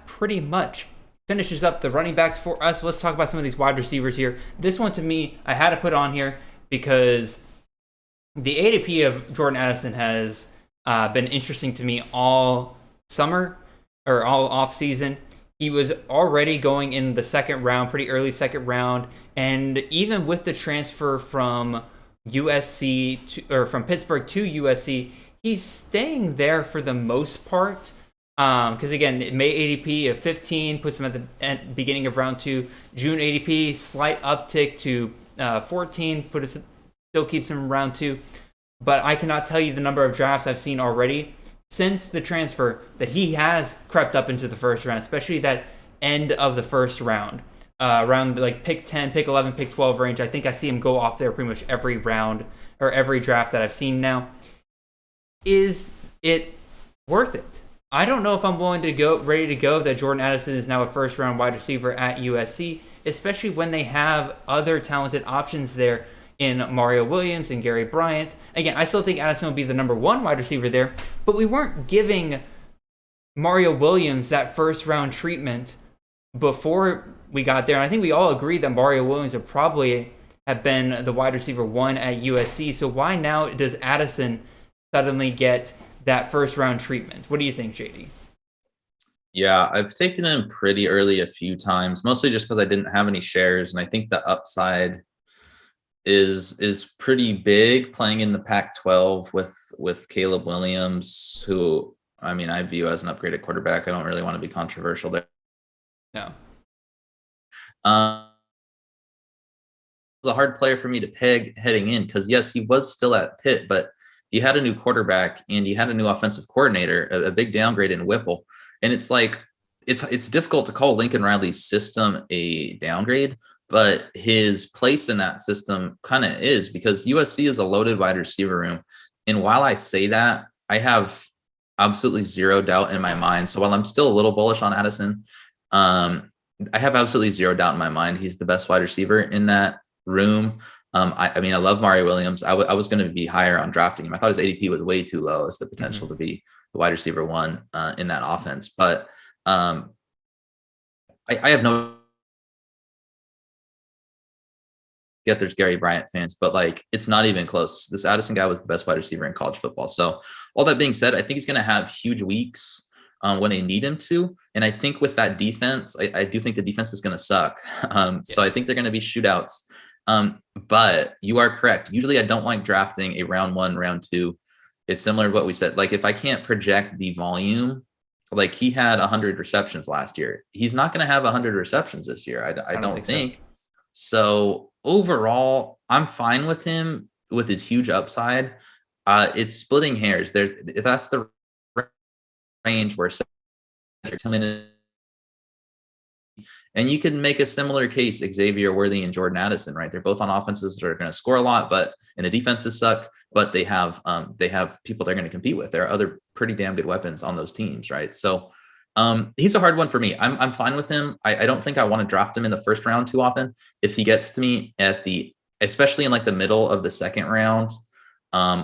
pretty much finishes up the running backs for us. Let's talk about some of these wide receivers here. This one to me, I had to put on here because the ADP of Jordan Addison has been interesting to me all summer or all off season. He was already going in the second round, pretty early second round, and even with the transfer from from Pittsburgh to USC, he's staying there for the most part. Because again, May ADP of 15 puts him at the beginning of round 2. June ADP slight uptick to 14, still keeps him in round 2. But I cannot tell you the number of drafts I've seen already since the transfer that he has crept up into the first round, especially that end of the first round, around like pick 10, pick 11, pick 12 range. I think I see him go off there pretty much every round or every draft that I've seen now. Is it worth it? I don't know if I'm ready to go that Jordan Addison is now a first round wide receiver at USC, especially when they have other talented options there in Mario Williams and Gary Bryant. Again, I still think Addison will be the number 1 wide receiver there, but we weren't giving Mario Williams that first round treatment before we got there. And I think we all agree that Mario Williams would probably have been the wide receiver 1 at USC. So why now does Addison suddenly get that first round treatment? What do you think, JD? Yeah, I've taken him pretty early a few times, mostly just because I didn't have any shares. And I think the upside is pretty big playing in the Pac-12 with Caleb Williams, who, I mean, I view as an upgraded quarterback. I don't really want to be controversial there. No. It was a hard player for me to peg heading in because, yes, he was still at Pitt, but he had a new quarterback and he had a new offensive coordinator, a big downgrade in Whipple. And it's like, it's difficult to call Lincoln Riley's system a downgrade, but his place in that system kind of is, because USC is a loaded wide receiver room. And while I say that, I have absolutely zero doubt in my mind. So while I'm still a little bullish on Addison, I have absolutely zero doubt in my mind he's the best wide receiver in that room. I mean, I love Mario Williams. I was going to be higher on drafting him. I thought his ADP was way too low as the potential to be the wide receiver 1 in that offense. But I have no get there's Gary Bryant fans, but like it's not even close. This Addison guy was the best wide receiver in college football. So all that being said, I think he's going to have huge weeks when they need him to. And I think with that defense, I do think the defense is going to suck. So I think they're going to be shootouts. But you are correct. Usually I don't like drafting a round 1, round 2. It's similar to what we said. Like if I can't project the volume, like he had 100 receptions last year. He's not going to have 100 receptions this year. I don't think. So overall, I'm fine with him with his huge upside. It's splitting hairs there. That's the range where 2 minutes. And you can make a similar case, Xavier Worthy and Jordan Addison, right? They're both on offenses that are going to score a lot, and the defenses suck, but they have people they're going to compete with. There are other pretty damn good weapons on those teams, right? So he's a hard one for me. I'm fine with him. I don't think I want to draft him in the first round too often. If he gets to me especially in like the middle of the second round,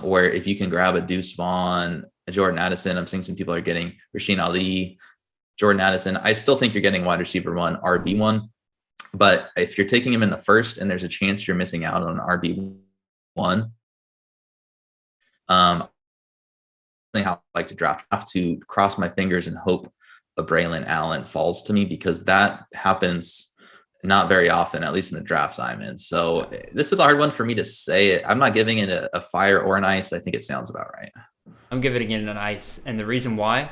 where if you can grab a Deuce Vaughn, a Jordan Addison, I'm seeing some people are getting Rasheen Ali, Jordan Addison. I still think you're getting wide receiver 1, RB 1. But if you're taking him in the first and there's a chance you're missing out on RB 1, I like to draft. I have to cross my fingers and hope a Braylon Allen falls to me, because that happens not very often, at least in the drafts I'm in. So this is a hard one for me to say it. I'm not giving it a fire or an ice. I think it sounds about right. I'm giving it an ice. And the reason why,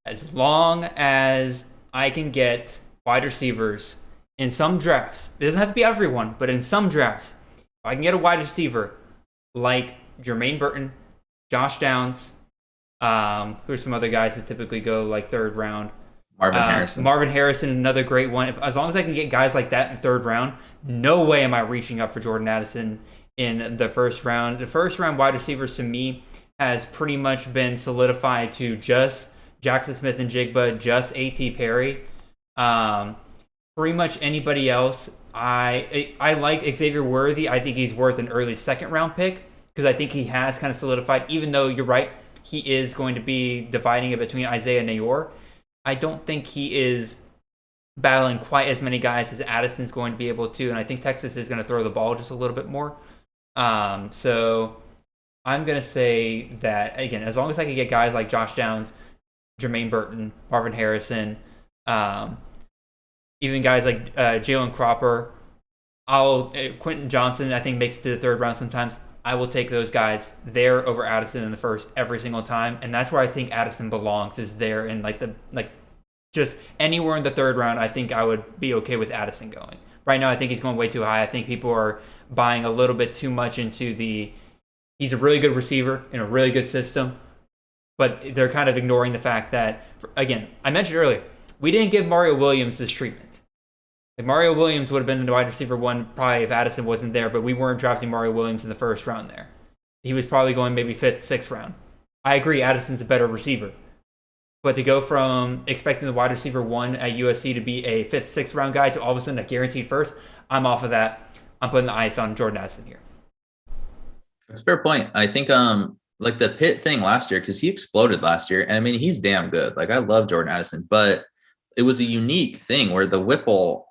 as long as I can get wide receivers in some drafts, it doesn't have to be everyone, but in some drafts, if I can get a wide receiver like Jermaine Burton, Josh Downs, who are some other guys that typically go like third round. Marvin Harrison, another great one. As long as I can get guys like that in third round, no way am I reaching up for Jordan Addison in the first round. The first round wide receivers to me has pretty much been solidified to just Jackson Smith and Jigba, just A.T. Perry. Pretty much anybody else. I like Xavier Worthy. I think he's worth an early second round pick, because I think he has kind of solidified, even though you're right, he is going to be dividing it between Isaiah and Nayor. I don't think he is battling quite as many guys as Addison's going to be able to, and I think Texas is going to throw the ball just a little bit more. So I'm going to say that, again, as long as I can get guys like Josh Downs, Jermaine Burton, Marvin Harrison, even guys like Jalen Cropper, Quentin Johnson, I think makes it to the third round sometimes. I will take those guys there over Addison in the first every single time, and that's where I think Addison belongs, is there in just anywhere in the third round. I think I would be okay with Addison going. Right now, I think he's going way too high. I think people are buying a little bit too much into he's a really good receiver in a really good system, but they're kind of ignoring the fact that, again, I mentioned earlier, we didn't give Mario Williams this treatment. Like Mario Williams would have been the wide receiver 1 probably if Addison wasn't there, but we weren't drafting Mario Williams in the first round there. He was probably going maybe 5th, 6th round. I agree, Addison's a better receiver. But to go from expecting the wide receiver 1 at USC to be a 5th, 6th round guy to all of a sudden a guaranteed first, I'm off of that. I'm putting the ice on Jordan Addison here. That's a fair point. I think like the Pitt thing last year, because he exploded last year, and I mean, he's damn good. Like I love Jordan Addison, but it was a unique thing where the Whipple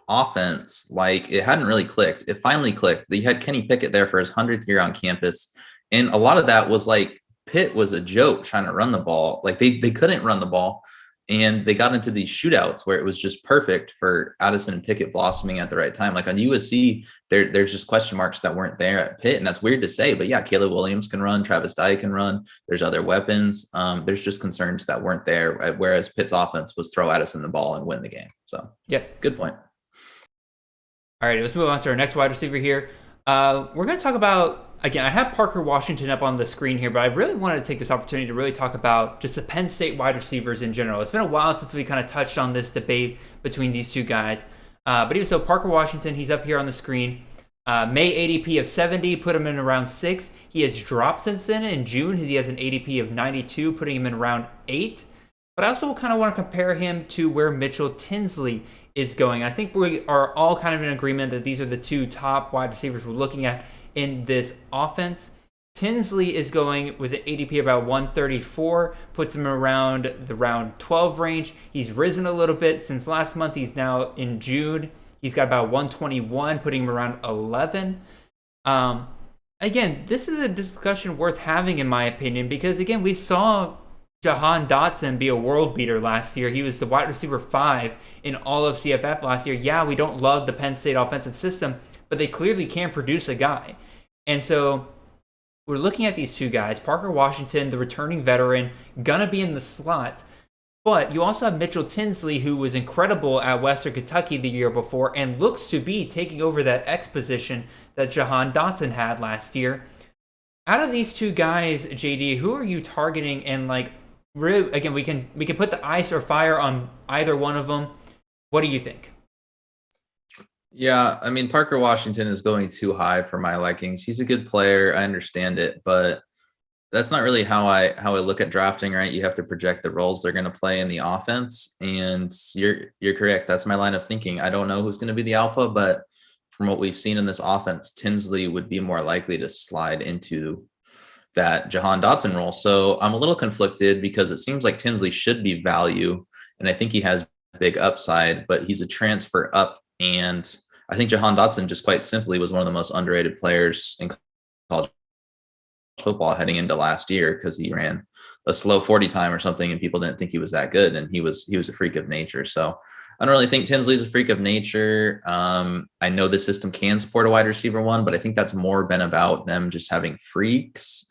offense, like it hadn't really clicked. It finally clicked. You had Kenny Pickett there for his 100th year on campus, and a lot of that was like Pitt was a joke trying to run the ball. Like they couldn't run the ball, and they got into these shootouts where it was just perfect for Addison and Pickett blossoming at the right time. Like on USC, there's just question marks that weren't there at Pitt, and that's weird to say, but yeah, Caleb Williams can run, Travis Dye can run. There's other weapons. There's just concerns that weren't there, whereas Pitt's offense was throw Addison the ball and win the game. So yeah, good point. All right, let's move on to our next wide receiver here. We're going to talk about, again, I have Parker Washington up on the screen here, but I really wanted to take this opportunity to really talk about just the Penn State wide receivers in general. It's been a while since we kind of touched on this debate between these two guys. But even so, Parker Washington, he's up here on the screen. May ADP of 70, put him in around 6. He has dropped since then. In June, he has an ADP of 92, putting him in around 8. But I also kind of want to compare him to where Mitchell Tinsley is going. I think we are all kind of in agreement that these are the two top wide receivers we're looking at in this offense. Tinsley is going with an ADP about 134, puts him around the round 12 range. He's risen a little bit since last month. He's now in June. He's got about 121, putting him around 11. Again, this is a discussion worth having, in my opinion, because, again, we saw Jahan Dotson be a world beater last year. He was the wide receiver 5 in all of CFF last year. Yeah, we don't love the Penn State offensive system, but they clearly can produce a guy. And so we're looking at these two guys. Parker Washington, the returning veteran, gonna be in the slot. But you also have Mitchell Tinsley, who was incredible at Western Kentucky the year before and looks to be taking over that X position that Jahan Dotson had last year. Out of these two guys, JD, who are you targeting? And like, really, again, we can put the ice or fire on either one of them. What do you think? Yeah, I mean, Parker Washington is going too high for my likings. He's a good player. I understand it, but that's not really how I look at drafting, right? You have to project the roles they're going to play in the offense. And you're correct. That's my line of thinking. I don't know who's going to be the alpha, but from what we've seen in this offense, Tinsley would be more likely to slide into that Jahan Dotson role. So I'm a little conflicted because it seems like Tinsley should be value, and I think he has big upside, but he's a transfer up. And I think Jahan Dotson just quite simply was one of the most underrated players in college football heading into last year because he ran a slow 40 time or something and people didn't think he was that good. And he was a freak of nature. So I don't really think Tinsley's a freak of nature. I know the system can support a wide receiver 1, but I think that's more been about them just having freaks.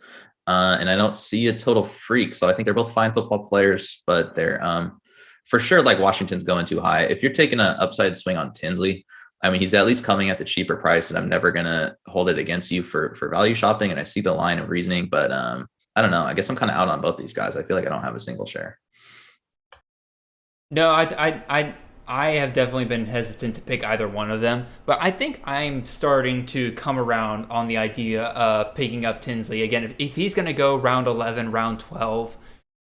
And I don't see a total freak. So I think they're both fine football players, but they're for sure, like, Washington's going too high. If you're taking an upside swing on Tinsley, I mean, he's at least coming at the cheaper price, and I'm never going to hold it against you for value shopping. And I see the line of reasoning, but I don't know. I guess I'm kind of out on both these guys. I feel like I don't have a single share. No, I have definitely been hesitant to pick either one of them, but I think I'm starting to come around on the idea of picking up Tinsley. Again, if he's going to go round 11, round 12,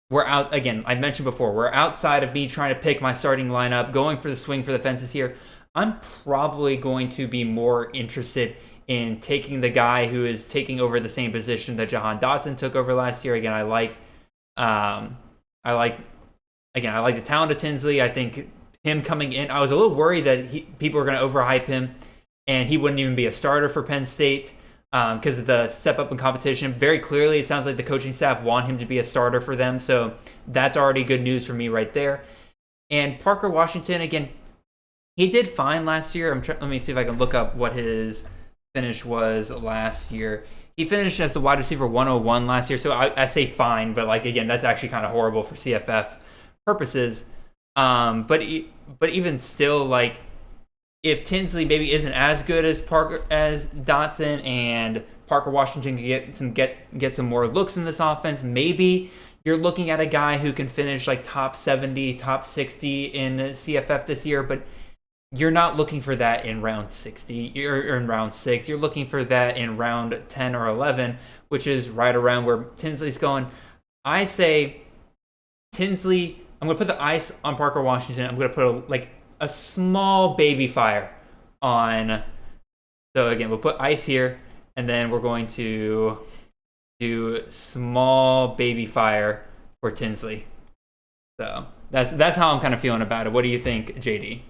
we're out. Again, I mentioned before, we're outside of me trying to pick my starting lineup, going for the swing for the fences here. I'm probably going to be more interested in taking the guy who is taking over the same position that Jahan Dotson took over last year. Again, I like the talent of Tinsley. I think him coming in, I was a little worried that people were going to overhype him and he wouldn't even be a starter for Penn State because of the step up in competition. Very clearly, it sounds like the coaching staff want him to be a starter for them. So that's already good news for me right there. And Parker Washington, again, he did fine last year. Let me see if I can look up what his finish was last year. He finished as the wide receiver 101 last year. So I say fine, but like, again, that's actually kind of horrible for CFF purposes. But even still, like, if Tinsley maybe isn't as good as Dotson, and Parker Washington can get some more looks in this offense, maybe you're looking at a guy who can finish like top 70, top 60 in CFF this year, but you're not looking for that in round 60 or in round 6. You're looking for that in round 10 or 11, which is right around where Tinsley's going. I say Tinsley, I'm going to put the ice on Parker Washington. I'm going to put a small baby fire on. So again, we'll put ice here, and then we're going to do small baby fire for Tinsley. So that's how I'm kind of feeling about it. What do you think, JD?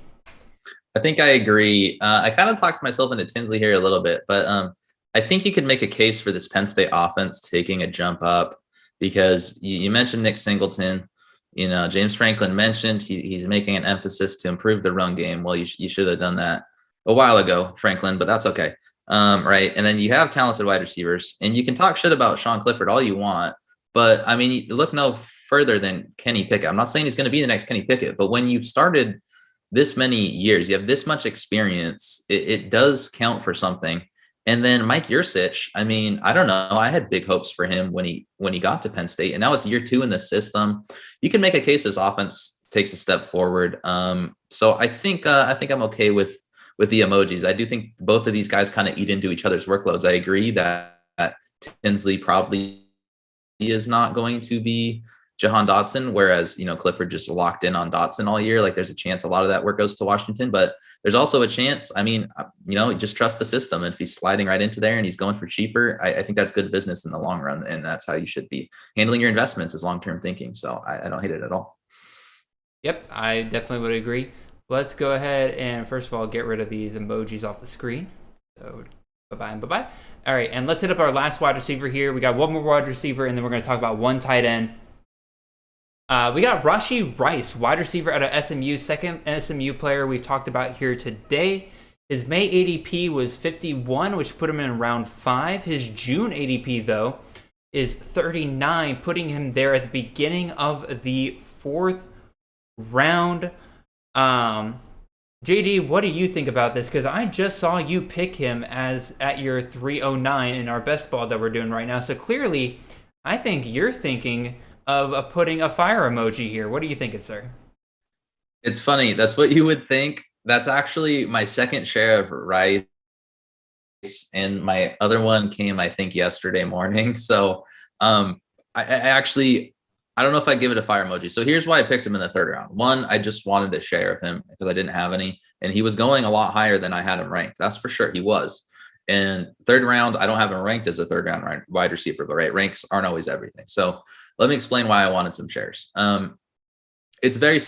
I think I agree. I kind of talked myself into Tinsley here a little bit, but I think you could make a case for this Penn State offense taking a jump up because you mentioned Nick Singleton. James Franklin mentioned he's making an emphasis to improve the run game. Well, you should have done that a while ago, Franklin, but that's okay. Right. And then you have talented wide receivers, and you can talk shit about Sean Clifford all you want, but I mean, you look no further than Kenny Pickett. I'm not saying he's going to be the next Kenny Pickett, but when you've started this many years, you have this much experience, it does count for something. And then Mike Yurcich, I mean, I don't know. I had big hopes for him when he got to Penn State, and now it's year 2 in the system. You can make a case this offense takes a step forward. So I think I'm okay with the emojis. I do think both of these guys kind of eat into each other's workloads. I agree that Tinsley probably is not going to be Jahan Dotson, whereas, Clifford just locked in on Dotson all year. Like, there's a chance a lot of that work goes to Washington, but there's also a chance, I mean, just trust the system. And if he's sliding right into there and he's going for cheaper, I think that's good business in the long run. And that's how you should be handling your investments, is long-term thinking. So I don't hate it at all. Yep, I definitely would agree. let's go ahead and first of all get rid of these emojis off the screen. So bye-bye and bye-bye. All right, and let's hit up our last wide receiver here. We got one more wide receiver, and then we're going to talk about one tight end. We got Rashee Rice, wide receiver out of SMU, second SMU player we've talked about here today. His May ADP was 51, which put him in round 5. His June ADP, though, is 39, putting him there at the beginning of the 4th round. JD, what do you think about this? Because I just saw you pick him as at your 309 in our best ball that we're doing right now. So clearly, I think you're thinking of putting a fire emoji here. What are you thinking, sir? It's funny. That's what you would think. That's actually my second share of Rice, and my other one came, I think, yesterday morning. So I don't know if I give it a fire emoji. So here's why I picked him in the 3rd round. One, I just wanted a share of him because I didn't have any, and he was going a lot higher than I had him ranked. That's for sure. He was. And 3rd round, I don't have him ranked as a 3rd round wide receiver, but right, ranks aren't always everything. So let me explain why I wanted some shares. It's very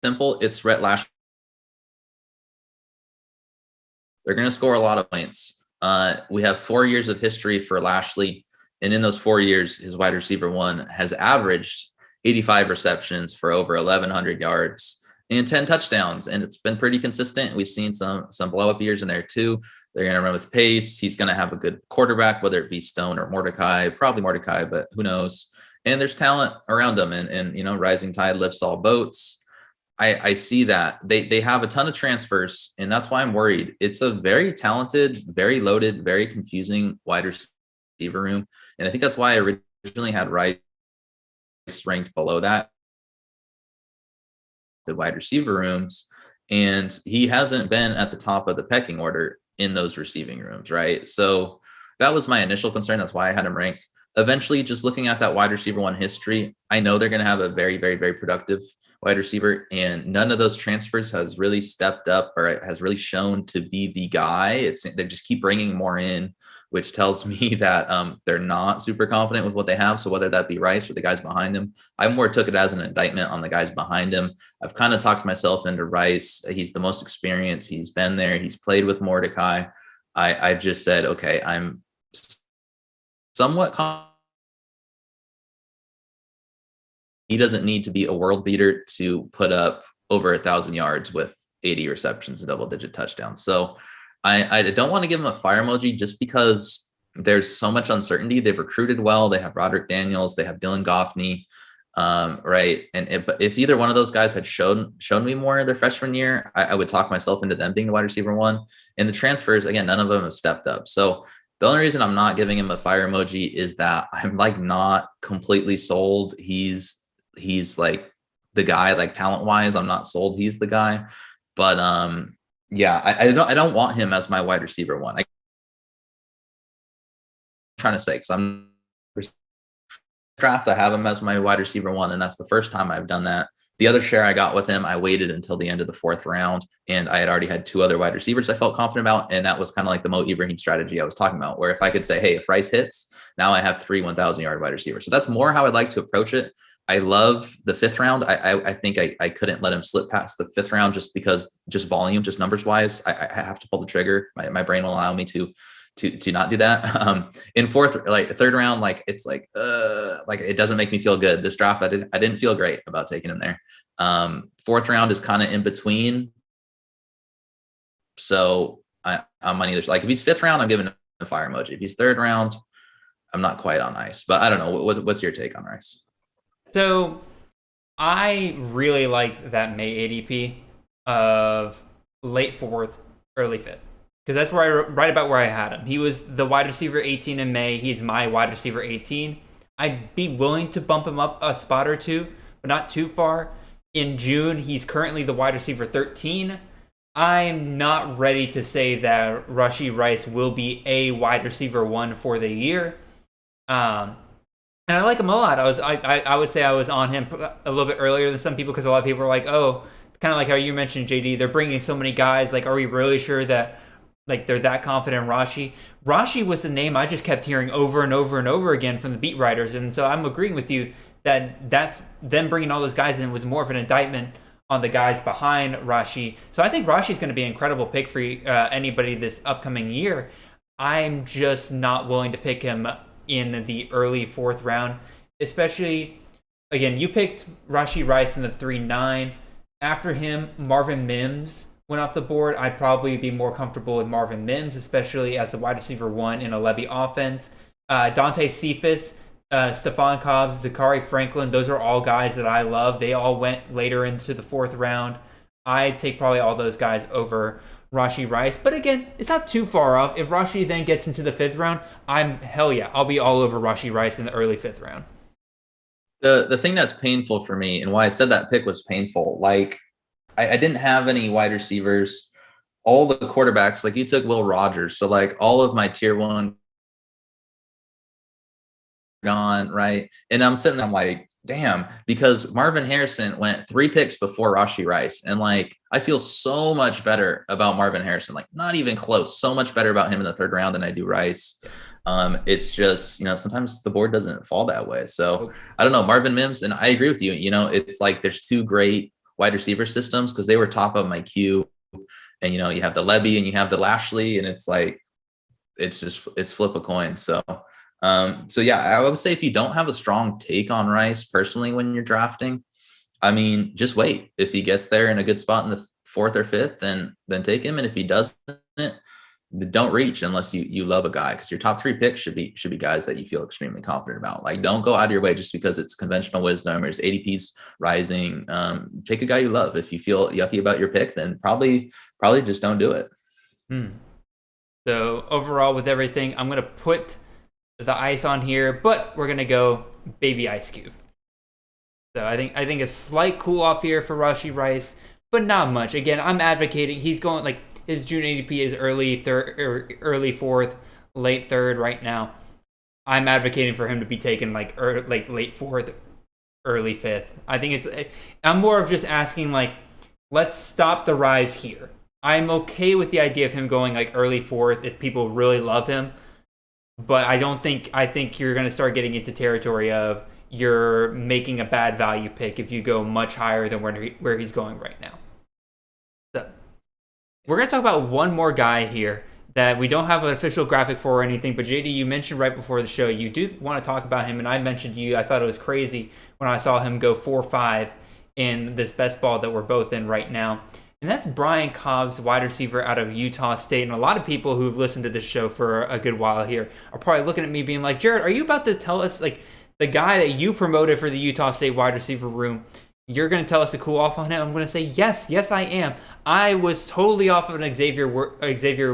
simple. It's Rhett Lashlee. They're going to score a lot of points. We have 4 years of history for Lashlee. And in those 4 years, his wide receiver 1 has averaged 85 receptions for over 1,100 yards and 10 touchdowns. And it's been pretty consistent. We've seen some blow up years in there too. They're going to run with pace. He's going to have a good quarterback, whether it be Stone or Mordecai, probably Mordecai, but who knows? And there's talent around him, and you know, rising tide lifts all boats. I see that they have a ton of transfers, and that's why I'm worried. It's a very talented, very loaded, very confusing wide receiver room. And I think that's why I originally had Rice ranked below that, the wide receiver rooms. And he hasn't been at the top of the pecking order in those receiving rooms, right? So that was my initial concern. That's why I had him ranked. Eventually, just looking at that wide receiver 1 history, I know they're going to have a very, very, very productive wide receiver, and none of those transfers has really stepped up or has really shown to be the guy. They just keep bringing more in, which tells me that they're not super confident with what they have. So whether that be Rice or the guys behind him, I more took it as an indictment on the guys behind him. I've kind of talked myself into Rice. He's the most experienced. He's been there. He's played with Mordecai. I've just said, okay, I'm somewhat confident. He doesn't need to be a world beater to put up over 1,000 yards with 80 receptions and double-digit touchdowns. So I don't want to give him a fire emoji just because there's so much uncertainty. They've recruited well. They have Roderick Daniels. They have Dylan Goffney, right? And if either one of those guys had shown me more their freshman year, I would talk myself into them being the wide receiver 1. And the transfers, again, none of them have stepped up. So the only reason I'm not giving him a fire emoji is that I'm like not completely sold. He's like the guy, like talent wise, I'm not sold he's the guy, but yeah, I don't want him as my wide receiver 1. I'm trying to say, because I'm draft, I have him as my wide receiver 1, and that's the first time I've done that. The other share I got with him, I waited until the end of the 4th round, and I had already had 2 other wide receivers I felt confident about, and that was kind of like the Mo Ibrahim strategy I was talking about, where if I could say, hey, if Rice hits, now I have 3 1,000-yard wide receivers. So that's more how I'd like to approach it. I love the 5th round. I think I couldn't let him slip past the 5th round just because, just volume, just numbers wise, I have to pull the trigger. My brain will allow me to not do that. In 4th, like 3rd round, like it's like it doesn't make me feel good. This draft, I didn't feel great about taking him there. 4th round is kind of in between. So I'm on either, like if he's 5th round, I'm giving him a fire emoji. If he's 3rd round, I'm not quite on ice, but I don't know. What's your take on Rice? So I really like that May ADP of late 4th, early 5th, because that's where right about where I had him. He was the wide receiver 18 in May. He's my wide receiver 18. I'd be willing to bump him up a spot or 2, but not too far. In June, he's currently the wide receiver 13. I'm not ready to say that Rashee Rice will be a wide receiver 1 for the year. And I like him a lot. I would say I was on him a little bit earlier than some people, because a lot of people are like, oh, kind of like how you mentioned, JD, they're bringing so many guys. Like, are we really sure that like they're that confident in Rashee? Rashee was the name I just kept hearing over and over and over again from the beat writers. And so I'm agreeing with you that that's them bringing all those guys in was more of an indictment on the guys behind Rashee. So I think Rashee's going to be an incredible pick for anybody this upcoming year. I'm just not willing to pick him in the early 4th round, especially, again, you picked Rashee Rice in the 3-9. After him, Marvin Mims went off the board. I'd probably be more comfortable with Marvin Mims, especially as the wide receiver 1 in a Levy offense. Dante Cephas, Stephon Cobbs, Zachary Franklin, those are all guys that I love. They all went later into the 4th round. I'd take probably all those guys over Rashee Rice. But again, it's not too far off. If Rashee then gets into the 5th round, I'll be all over Rashee Rice in the early 5th round. The thing that's painful for me, and why I said that pick was painful, like I didn't have any wide receivers. All the quarterbacks, like you took Will Rogers. So like all of my tier 1 gone, right? And I'm sitting there, I'm like, damn, because Marvin Harrison went 3 picks before Rashee Rice. And like, I feel so much better about Marvin Harrison, like not even close, so much better about him in the 3rd round than I do Rice. It's just, sometimes the board doesn't fall that way. So I don't know, Marvin Mims, and I agree with you, it's like there's 2 great wide receiver systems because they were top of my queue. And, you have the Levy and you have the Lashley, and it's like, it's flip a coin. So yeah, I would say if you don't have a strong take on Rice personally when you're drafting, I mean, just wait. If he gets there in a good spot in the 4th or 5th, then take him. And if he doesn't, don't reach unless you love a guy, because your top 3 picks should be guys that you feel extremely confident about. Like, don't go out of your way just because it's conventional wisdom or his ADP's rising. Take a guy you love. If you feel yucky about your pick, then probably just don't do it. So overall, with everything, I'm gonna put the ice on here, but we're gonna go baby ice cube. So I think a slight cool off here for Rashee Rice, but not much. Again, I'm advocating he's going like his June ADP is early 3rd or early 4th, late 3rd right now. I'm advocating for him to be taken like late 4th, early 5th. I think I'm more of just asking like, let's stop the rise here. I'm okay with the idea of him going like early 4th if people really love him. But I think you're going to start getting into territory of you're making a bad value pick if you go much higher than where he's going right now. So we're going to talk about one more guy here that we don't have an official graphic for or anything, but JD, you mentioned right before the show you do want to talk about him, and I mentioned to you I thought it was crazy when I saw him go 4-5 in this best ball that we're both in right now. And that's Brian Cobbs, wide receiver out of Utah State. And a lot of people who've listened to this show for a good while here are probably looking at me being like, Jared, are you about to tell us, like, the guy that you promoted for the Utah State wide receiver room, you're going to tell us to cool off on him? I'm going to say, yes, I am. I was totally off of an Xavier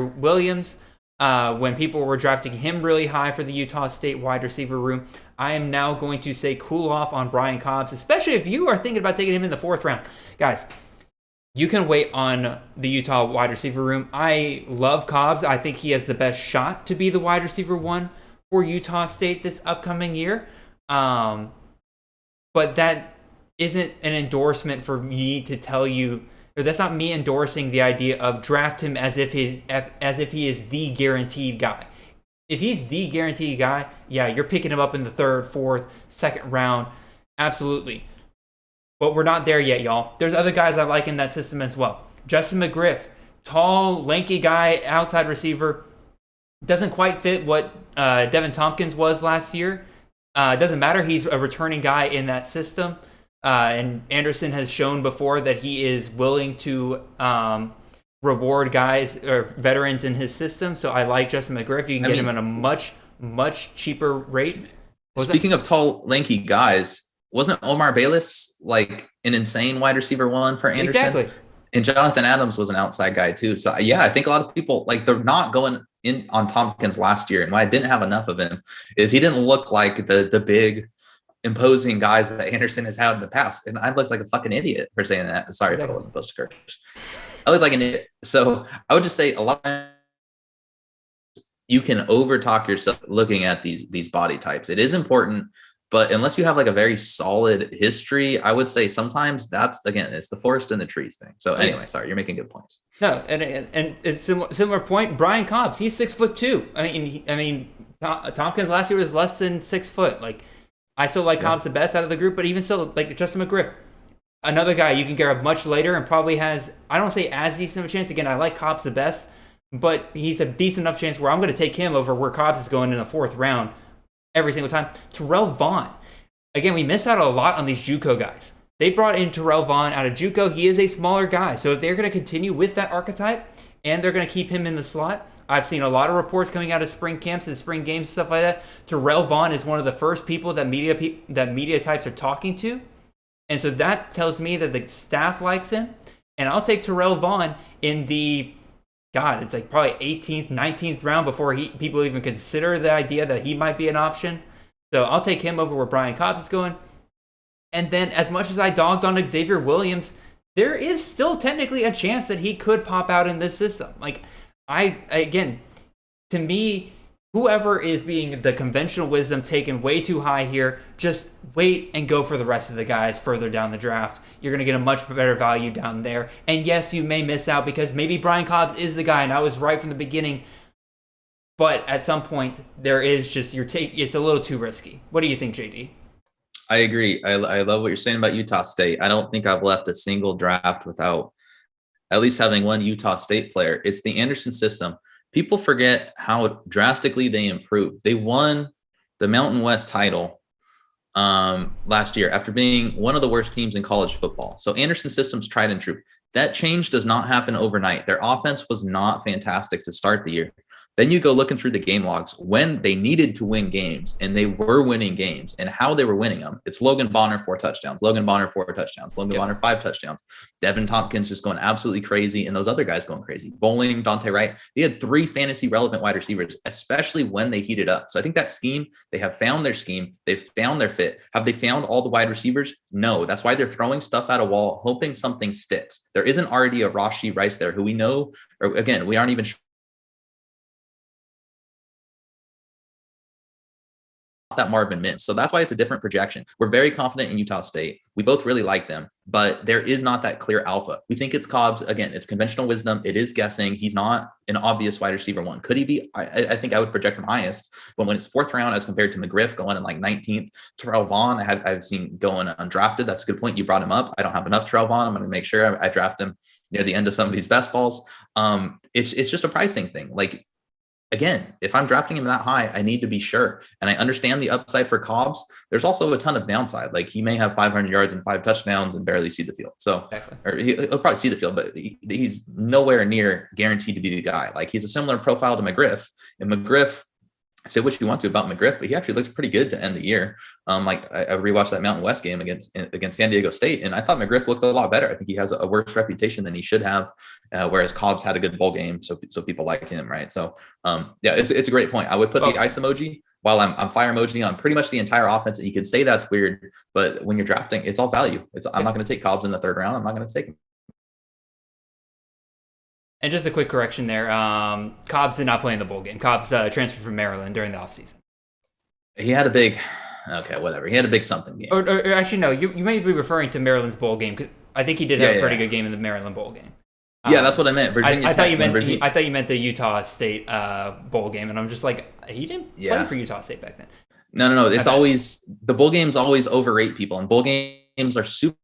Williams when people were drafting him really high for the Utah State wide receiver room. I am now going to say cool off on Brian Cobbs, especially if you are thinking about taking him in the 4th round. Guys, you can wait on the Utah wide receiver room. I love Cobbs. I think he has the best shot to be the wide receiver 1 for Utah State this upcoming year. But that isn't an endorsement for me to tell you, or that's not me endorsing the idea of draft him as if he is the guaranteed guy. If he's the guaranteed guy, yeah, you're picking him up in the 3rd, 4th, 2nd round. Absolutely. But we're not there yet, y'all. There's other guys I like in that system as well. Justin McGriff, tall, lanky guy, outside receiver. Doesn't quite fit what Devin Tompkins was last year. It doesn't matter. He's a returning guy in that system. And Anderson has shown before that he is willing to reward guys or veterans in his system. So I like Justin McGriff. You can get him at a much, much cheaper rate. Speaking of tall, lanky guys, wasn't Omar Bayless like an insane wide receiver 1 for Anderson? Exactly. And Jonathan Adams was an outside guy too. So yeah, I think a lot of people like they're not going in on Tompkins last year. And why I didn't have enough of him is he didn't look like the big imposing guys that Anderson has had in the past. And I looked like a fucking idiot for saying that. Sorry if I wasn't supposed to curse. I look like an idiot. So I would just say a lot of you can overtalk yourself looking at these body types. It is important. But unless you have like a very solid history, I would say sometimes it's the forest and the trees thing. So anyway, sorry, you're making good points. No, and it's a similar point. Brian Cobbs, he's 6'2". I mean, Tompkins last year was less than 6 foot. Like, I still like Cobbs the best out of the group, but even still, like Justin McGriff, another guy you can grab much later and probably has, I don't say as decent of a chance. Again, I like Cobbs the best, but he's a decent enough chance where I'm going to take him over where Cobbs is going in the 4th round every single time. Terrell Vaughn. Again, we miss out a lot on these JUCO guys. They brought in Terrell Vaughn out of JUCO. He is a smaller guy. So if they're going to continue with that archetype and they're going to keep him in the slot, I've seen a lot of reports coming out of spring camps and spring games and stuff like that. Terrell Vaughn is one of the first people that media types are talking to. And so that tells me that the staff likes him. And I'll take Terrell Vaughn in the, it's like probably 18th, 19th round before people even consider the idea that he might be an option. So I'll take him over where Brian Cobbs is going. And then as much as I dogged on Xavier Williams, there is still technically a chance that he could pop out in this system. Like, to me, whoever is being the conventional wisdom taken way too high here, just wait and go for the rest of the guys further down the draft. You're going to get a much better value down there. And yes, you may miss out because maybe Brian Cobbs is the guy, and I was right from the beginning. But at some point, there is just it's a little too risky. What do you think, JD? I agree. I love what you're saying about Utah State. I don't think I've left a single draft without at least having one Utah State player. It's the Anderson system. People forget how drastically they improved. They won the Mountain West title last year after being one of the worst teams in college football. So Anderson system's tried and true. That change does not happen overnight. Their offense was not fantastic to start the year. Then you go looking through the game logs when they needed to win games, and they were winning games, and how they were winning them. It's Logan Bonner 4 touchdowns, Logan Bonner 4 touchdowns, Logan Bonner 5 touchdowns, Devin Tompkins just going absolutely crazy, and those other guys going crazy. Bowling, Dante Wright. They had 3 fantasy relevant wide receivers, especially when they heated up. So I think that scheme, they have found their scheme. They've found their fit. Have they found all the wide receivers? No. That's why they're throwing stuff at a wall, hoping something sticks. There isn't already a Rashee Rice there who we know, or again, we aren't even sure that Marvin Mims. So that's why it's a different projection. We're very confident in Utah State. We both really like them, but there is not that clear alpha. We think it's Cobbs. Again, it's conventional wisdom. It is guessing. He's not an obvious wide receiver 1. Could he be? I think I would project him highest, but when it's 4th round as compared to McGriff going in like 19th, Terrell Vaughn, I've seen going undrafted. That's a good point. You brought him up. I don't have enough Terrell Vaughn. I'm going to make sure I draft him near the end of some of these best balls. It's just a pricing thing. Like, again, if I'm drafting him that high, I need to be sure. And I understand the upside for Cobbs. There's also a ton of downside. Like, he may have 500 yards and 5 touchdowns and barely see the field. So, or he'll probably see the field, but he's nowhere near guaranteed to be the guy. Like, he's a similar profile to McGriff. And McGriff, say what you want to about McGriff, but he actually looks pretty good to end the year. Like, I rewatched that Mountain West game against San Diego State, and I thought McGriff looked a lot better. I think he has a worse reputation than he should have, whereas Cobbs had a good bowl game, so people like him, right? So, yeah, it's a great point. I would put the ice emoji while I'm fire emoji on pretty much the entire offense. And you could say that's weird, but when you're drafting, it's all value. I'm not going to take Cobbs in the 3rd round. I'm not going to take him. And just a quick correction there. Cobbs did not play in the bowl game. Cobbs transferred from Maryland during the offseason. He had a big, whatever. He had a big something game. Or actually, no, you may be referring to Maryland's bowl game. Cause I think he did have a pretty good game in the Maryland bowl game. Yeah, that's what I meant. I thought you meant the Utah State bowl game, and I'm just like, he didn't play for Utah State back then. No. It's always, the bowl games always overrate people, and bowl games are super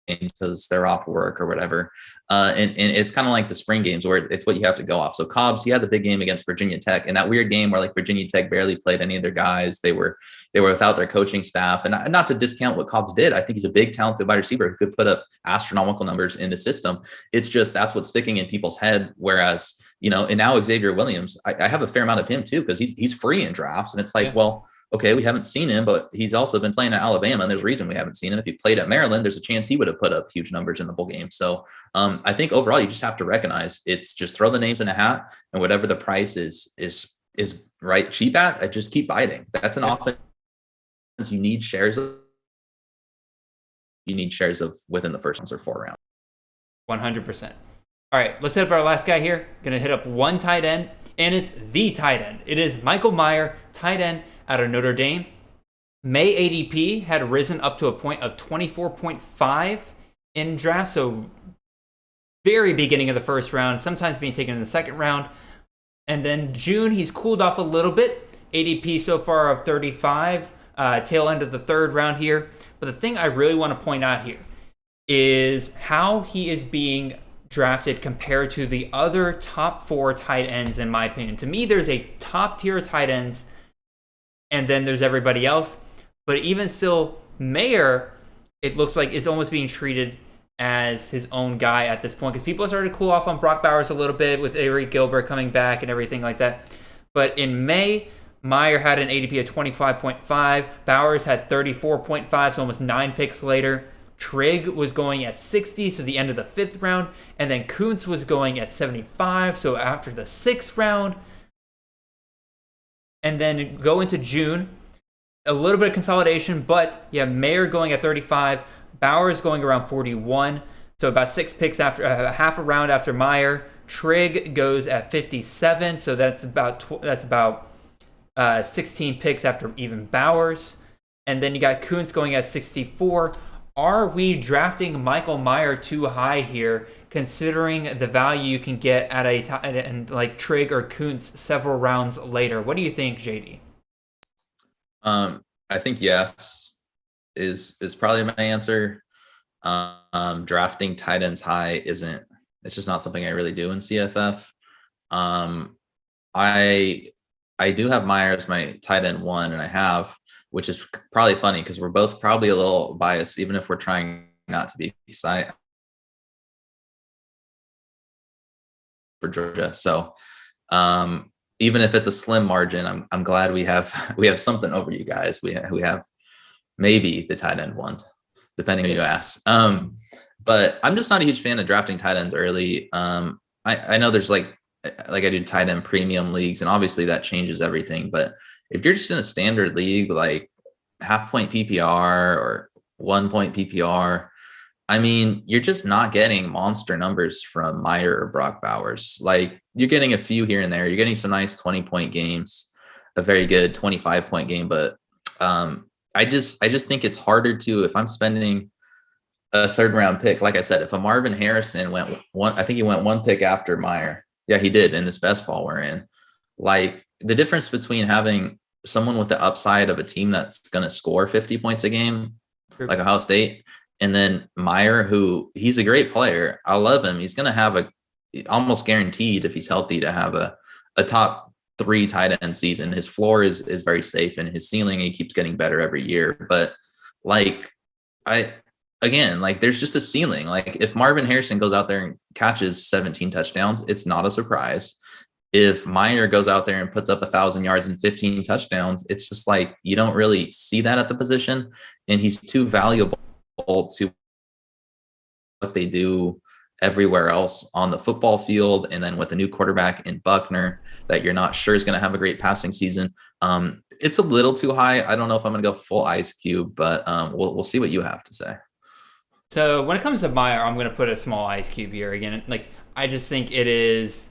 because they're off work or whatever. And it's kind of like the spring games where it's what you have to go off. So Cobbs, he had the big game against Virginia Tech, and that weird game where like Virginia Tech barely played any of their guys. They were without their coaching staff. And not to discount what Cobbs did. I think he's a big, talented wide receiver who could put up astronomical numbers in the system. It's just, that's what's sticking in people's head. Whereas, and now Xavier Williams, I have a fair amount of him too, because he's free in drafts. And it's like, well, okay, we haven't seen him, but he's also been playing at Alabama, and there's a reason we haven't seen him. If he played at Maryland, there's a chance he would have put up huge numbers in the bowl game. So I think overall, you just have to recognize it's just throw the names in a hat, and whatever the price is right cheap at, I just keep biting. That's an offense you need shares of. You need shares of within the first or 4 rounds. 100%. All right, let's hit up our last guy here. Going to hit up one tight end, and it's the tight end. It is Michael Mayer, tight end out of Notre Dame. May ADP had risen up to a point of 24.5 in draft, so very beginning of the 1st round, sometimes being taken in the 2nd round. And then June, he's cooled off a little bit. ADP so far of 35. tail end of the third round here. But the thing I really want to point out here is how he is being drafted compared to the other top 4 tight ends, in my opinion. To me, there's a top tier tight ends, and then there's everybody else. But even still, Mayer, it looks like, is almost being treated as his own guy at this point, because people started to cool off on Brock Bowers a little bit with Avery Gilbert coming back and everything like that. But in May, Mayer had an ADP of 25.5. Bowers had 34.5, so almost 9 picks later. Trigg was going at 60, so the end of the 5th round. And then Kuntz was going at 75, so after the 6th round. And then go into June, a little bit of consolidation, but yeah, Mayer going at 35. Bowers going around 41, so about 6 picks after, half a round after Mayer. Trigg goes at 57, so that's about 16 picks after even Bowers. And then you got Kuntz going at 64. Are we drafting Michael Mayer too high here, considering the value you can get at and like Trigg or Kuntz several rounds later? What do you think, JD? I think yes is probably my answer. Drafting tight ends high it's just not something I really do in CFF. I do have Mayer as my tight end 1, and which is probably funny because we're both probably a little biased, even if we're trying not to be side for Georgia. So even if it's a slim margin, I'm glad we have something over you guys. We have maybe the tight end 1, depending who you ask. But I'm just not a huge fan of drafting tight ends early. I know there's like I do tight end premium leagues, and obviously that changes everything. But if you're just in a standard league, like half point PPR or 1 point PPR, I mean, you're just not getting monster numbers from Mayer or Brock Bowers. Like, you're getting a few here and there. You're getting some nice 20-point games, a very good 25-point game. But I just think it's harder to, if I'm spending a 3rd round pick, like I said, if a Marvin Harrison went one, I think he went 1 pick after Mayer. Yeah, he did in this best ball we're in. Like, the difference between having someone with the upside of a team that's going to score 50 points a game, like Ohio State, and then Mayer, who he's a great player. I love him. He's going to have almost guaranteed, if he's healthy, to have a top 3 tight end season. His floor is very safe, and his ceiling, he keeps getting better every year. But there's just a ceiling. Like, if Marvin Harrison goes out there and catches 17 touchdowns, it's not a surprise. If Mayer goes out there and puts up 1,000 yards and 15 touchdowns, it's just like, you don't really see that at the position, and he's too valuable to what they do everywhere else on the football field. And then with a new quarterback in Buckner that you're not sure is going to have a great passing season, it's a little too high. I don't know if I'm going to go full Ice Cube, but we'll see what you have to say. So when it comes to Mayer, I'm going to put a small Ice Cube here again. Like, I just think it is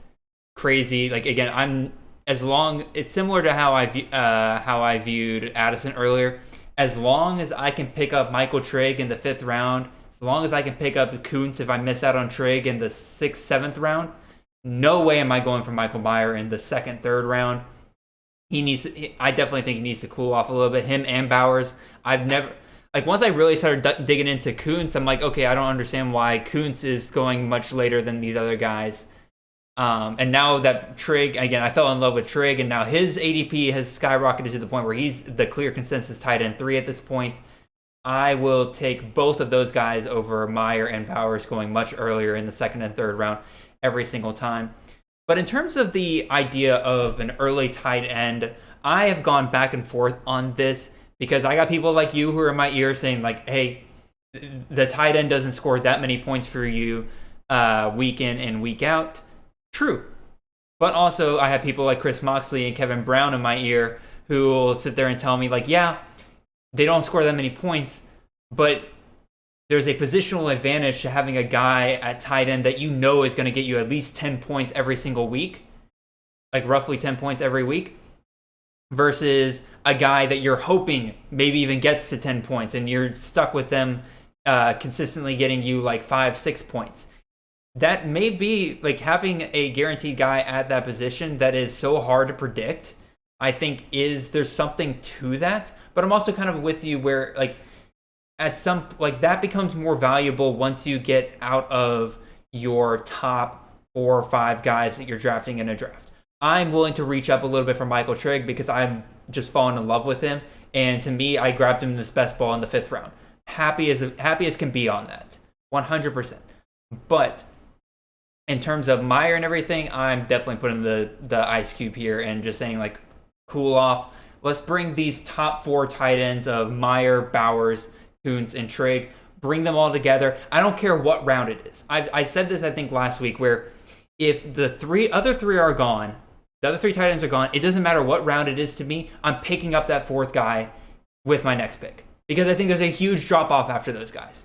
crazy. Like, again, it's similar to how I viewed Addison earlier. As long as I can pick up Michael Trigg in the 5th round, as long as I can pick up Kuntz if I miss out on Trigg in the 6th, 7th round, no way am I going for Michael Mayer in the 2nd, 3rd round. I definitely think he needs to cool off a little bit. Him and Bowers. Once I really started digging into Kuntz, I'm like, okay, I don't understand why Kuntz is going much later than these other guys. And now that Trigg, again, I fell in love with Trigg, and now his ADP has skyrocketed to the point where he's the clear consensus tight end 3 at this point. I will take both of those guys over Mayer and Bowers going much earlier in the 2nd and 3rd round every single time. But in terms of the idea of an early tight end, I have gone back and forth on this because I got people like you who are in my ear saying, like, hey, the tight end doesn't score that many points for you week in and week out. True. But also I have people like Chris Moxley and Kevin Brown in my ear who will sit there and tell me, like, yeah, they don't score that many points, but there's a positional advantage to having a guy at tight end that you know is going to get you at least 10 points every single week, like roughly 10 points every week, versus a guy that you're hoping maybe even gets to 10 points and you're stuck with them consistently getting you like 5-6 points. That may be like having a guaranteed guy at that position that is so hard to predict. I think there's something to that, but I'm also kind of with you where like at some like that becomes more valuable once you get out of your top 4 or 5 guys that you're drafting in a draft. I'm willing to reach up a little bit for Michael Trigg because I'm just falling in love with him, and to me, I grabbed him this best ball in the 5th round. Happy as can be on that, 100%. But in terms of Meyer and everything, I'm definitely putting the ice cube here and just saying like, cool off. Let's bring these top 4 tight ends of Meyer, Bowers, Kuntz, and Trigg. Bring them all together. I don't care what round it is. I said this I think last week where if the other three are gone, the other 3 tight ends are gone, it doesn't matter what round it is to me. I'm picking up that 4th guy with my next pick because I think there's a huge drop off after those guys.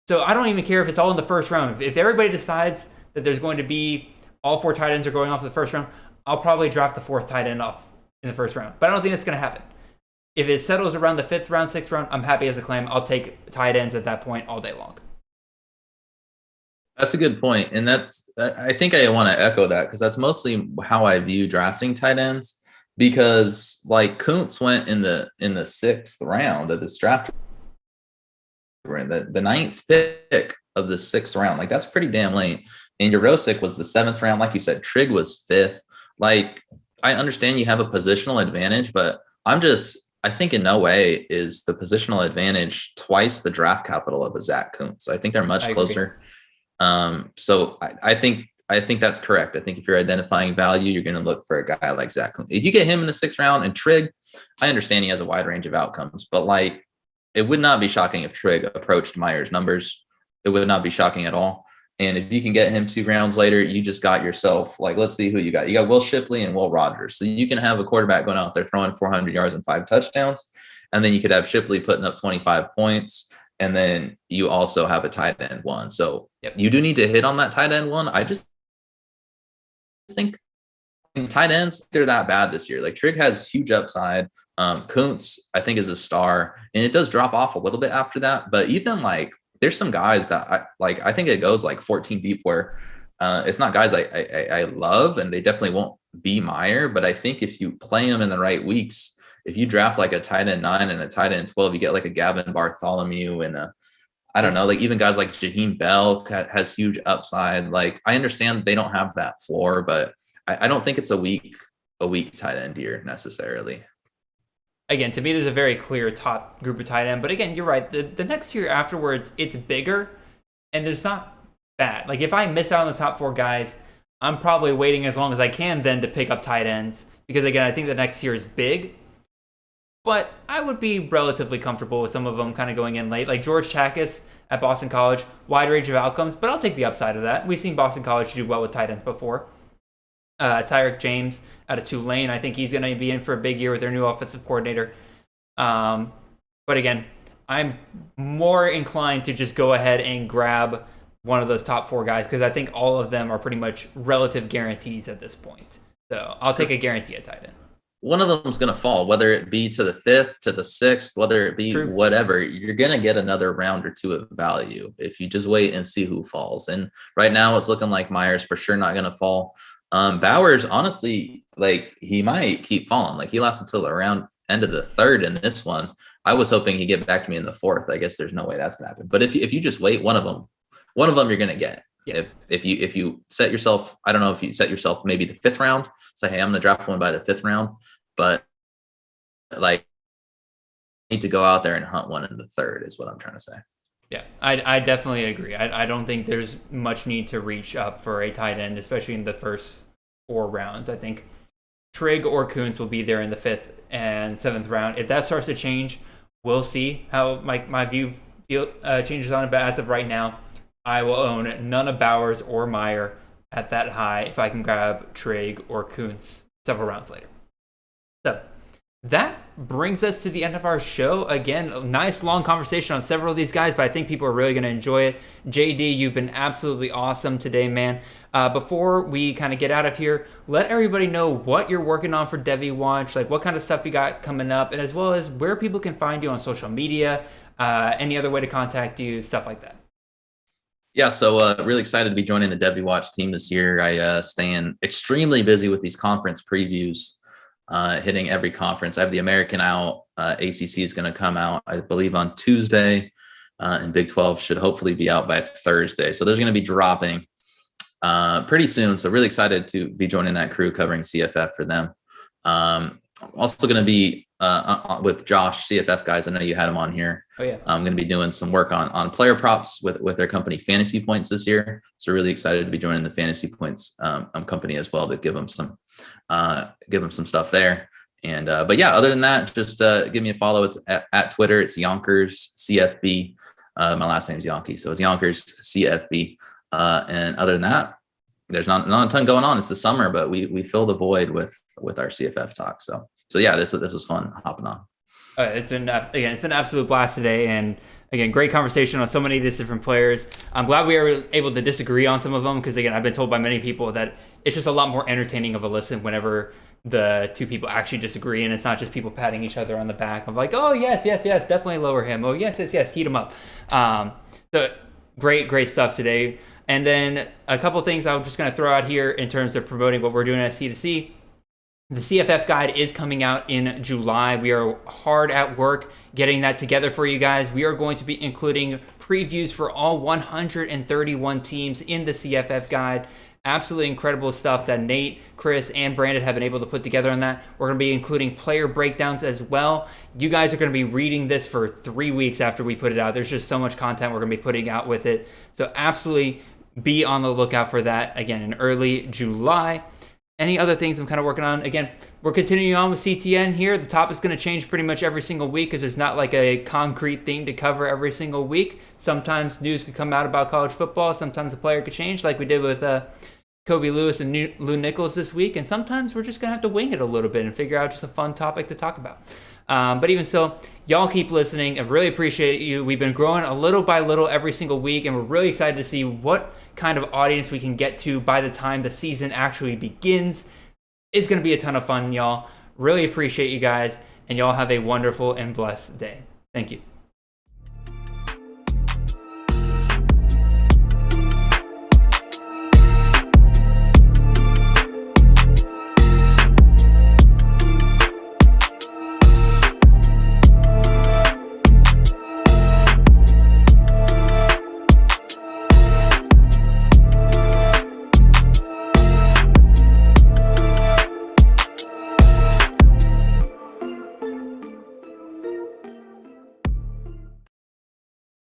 So I don't even care if it's all in the 1st round. If everybody decides that there's going to be all 4 tight ends are going off in the 1st round, I'll probably draft the 4th tight end off in the 1st round. But I don't think that's going to happen. If it settles around the 5th round, 6th round, I'm happy as a claim. I'll take tight ends at that point all day long. That's a good point. And I think I want to echo that because that's mostly how I view drafting tight ends, because like Kuntz went in the 6th round of this draft. We're in the 9th pick of the 6th round. Like that's pretty damn late. And Jurosic was the 7th round. Like you said, Trigg was 5th. Like I understand you have a positional advantage, but I think in no way is the positional advantage twice the draft capital of a Zach Kuntz. I think they're much closer. So I think that's correct. I think if you're identifying value, you're going to look for a guy like Zach Kuntz. If you get him in the 6th round and Trigg, I understand he has a wide range of outcomes, but like it would not be shocking if Trigg approached Meyer's numbers. It would not be shocking at all. And if you can get him 2 rounds later, you just got yourself, like, let's see who you got. You got Will Shipley and Will Rogers. So you can have a quarterback going out there throwing 400 yards and 5 touchdowns. And then you could have Shipley putting up 25 points. And then you also have a tight end 1. So you do need to hit on that tight end 1. I just think tight ends, they're that bad this year. Like Trigg has huge upside. Kuntz, I think, is a star. And it does drop off a little bit after that. But even like, there's some guys that I think it goes like 14 deep where it's not guys I love, and they definitely won't be Meyer. But I think if you play them in the right weeks, if you draft like a tight end 9 and a tight end 12, you get like a Gavin Bartholomew and I don't know, like even guys like Jaheim Bell has huge upside. Like I understand they don't have that floor, but I don't think it's a weak tight end year necessarily. Again, to me, there's a very clear top group of tight end. But again, you're right. The next year afterwards, it's bigger, and it's not bad. Like, if I miss out on the top 4 guys, I'm probably waiting as long as I can then to pick up tight ends. Because, again, I think the next year is big. But I would be relatively comfortable with some of them kind of going in late. Like George Chakas at Boston College, wide range of outcomes. But I'll take the upside of that. We've seen Boston College do well with tight ends before. Tyreek James out of Tulane. I think he's going to be in for a big year with their new offensive coordinator. But again, I'm more inclined to just go ahead and grab one of those top 4 guys because I think all of them are pretty much relative guarantees at this point. So I'll take a guarantee at tight end. One of them is going to fall, whether it be to the 5th, to the 6th, whether it be whatever. You're going to get another round or 2 of value if you just wait and see who falls. And right now it's looking like Meyer's for sure not going to fall. Bowers, honestly, like he might keep falling. Like he lasted till around end of the 3rd in this one. I was hoping he'd get back to me in the 4th. I guess there's no way that's gonna happen. But if you just wait, one of them you're gonna get. Yeah. If you set yourself, I don't know if you set yourself maybe the 5th round. Say, hey, I'm gonna draft one by the 5th round, but like need to go out there and hunt one in the 3rd is what I'm trying to say. Yeah, I definitely agree. I don't think there's much need to reach up for a tight end, especially in the first 4 rounds. I think Trigg or Kuntz will be there in the 5th and 7th round. If that starts to change, we'll see how my view changes on it. But as of right now, I will own none of Bowers or Meyer at that high if I can grab Trigg or Kuntz several rounds later. So that brings us to the end of our show. Again, a nice long conversation on several of these guys, but I think people are really going to enjoy it. JD, you've been absolutely awesome today, man. Before we kind of get out of here, let everybody know what you're working on for Devy Watch, like what kind of stuff you got coming up, and as well as where people can find you on social media, any other way to contact you, stuff like that. Yeah, so really excited to be joining the Devy Watch team this year. I staying extremely busy with these conference previews. hitting every conference. I have the American out. ACC is going to come out, I believe, on Tuesday, and Big 12 should hopefully be out by Thursday. So there's going to be dropping pretty soon. So really excited to be joining that crew covering CFF for them. Also going to be with Josh, CFF guys. I know you had him on here. Oh yeah. I'm going to be doing some work on player props with their company Fantasy Points this year. So really excited to be joining the Fantasy Points company as well to give them some stuff there. And but yeah, other than that, just give me a follow. It's at Twitter. It's Yonkers CFB. My last name is Yonke, so it's Yonkers CFB. And other than that, there's not a ton going on. It's the summer, but we fill the void with our CFF talk. So yeah, this was fun hopping on. It's been an absolute blast today, and again, great conversation on so many of these different players. I'm glad we were able to disagree on some of them, because again, I've been told by many people that it's just a lot more entertaining of a listen whenever the two people actually disagree, and it's not just people patting each other on the back of like, oh yes, definitely lower him. Oh yes, heat him up. So great stuff today. And then a couple things I'm just going to throw out here in terms of promoting what we're doing at C2C. The CFF guide is coming out in July. We are hard at work getting that together for you guys. We are going to be including previews for all 131 teams in the CFF guide. Absolutely incredible stuff that Nate, Chris, and Brandon have been able to put together on that. We're going to be including player breakdowns as well. You guys are going to be reading this for 3 weeks after we put it out. There's just so much content we're going to be putting out with it. So absolutely be on the lookout for that, again, in early July. Any other things I'm kind of working on? Again, we're continuing on with CTN here. The topic's going to change pretty much every single week because there's not like a concrete thing to cover every single week. Sometimes news could come out about college football. Sometimes the player could change, like we did with Kobe Lewis and Lew Nichols this week. And sometimes we're just going to have to wing it a little bit and figure out just a fun topic to talk about. But even so, y'all keep listening. I really appreciate you. We've been growing a little by little every single week, and we're really excited to see what kind of audience we can get to by the time the season actually begins. It's going to be a ton of fun, y'all. Really appreciate you guys, and y'all have a wonderful and blessed day. Thank you.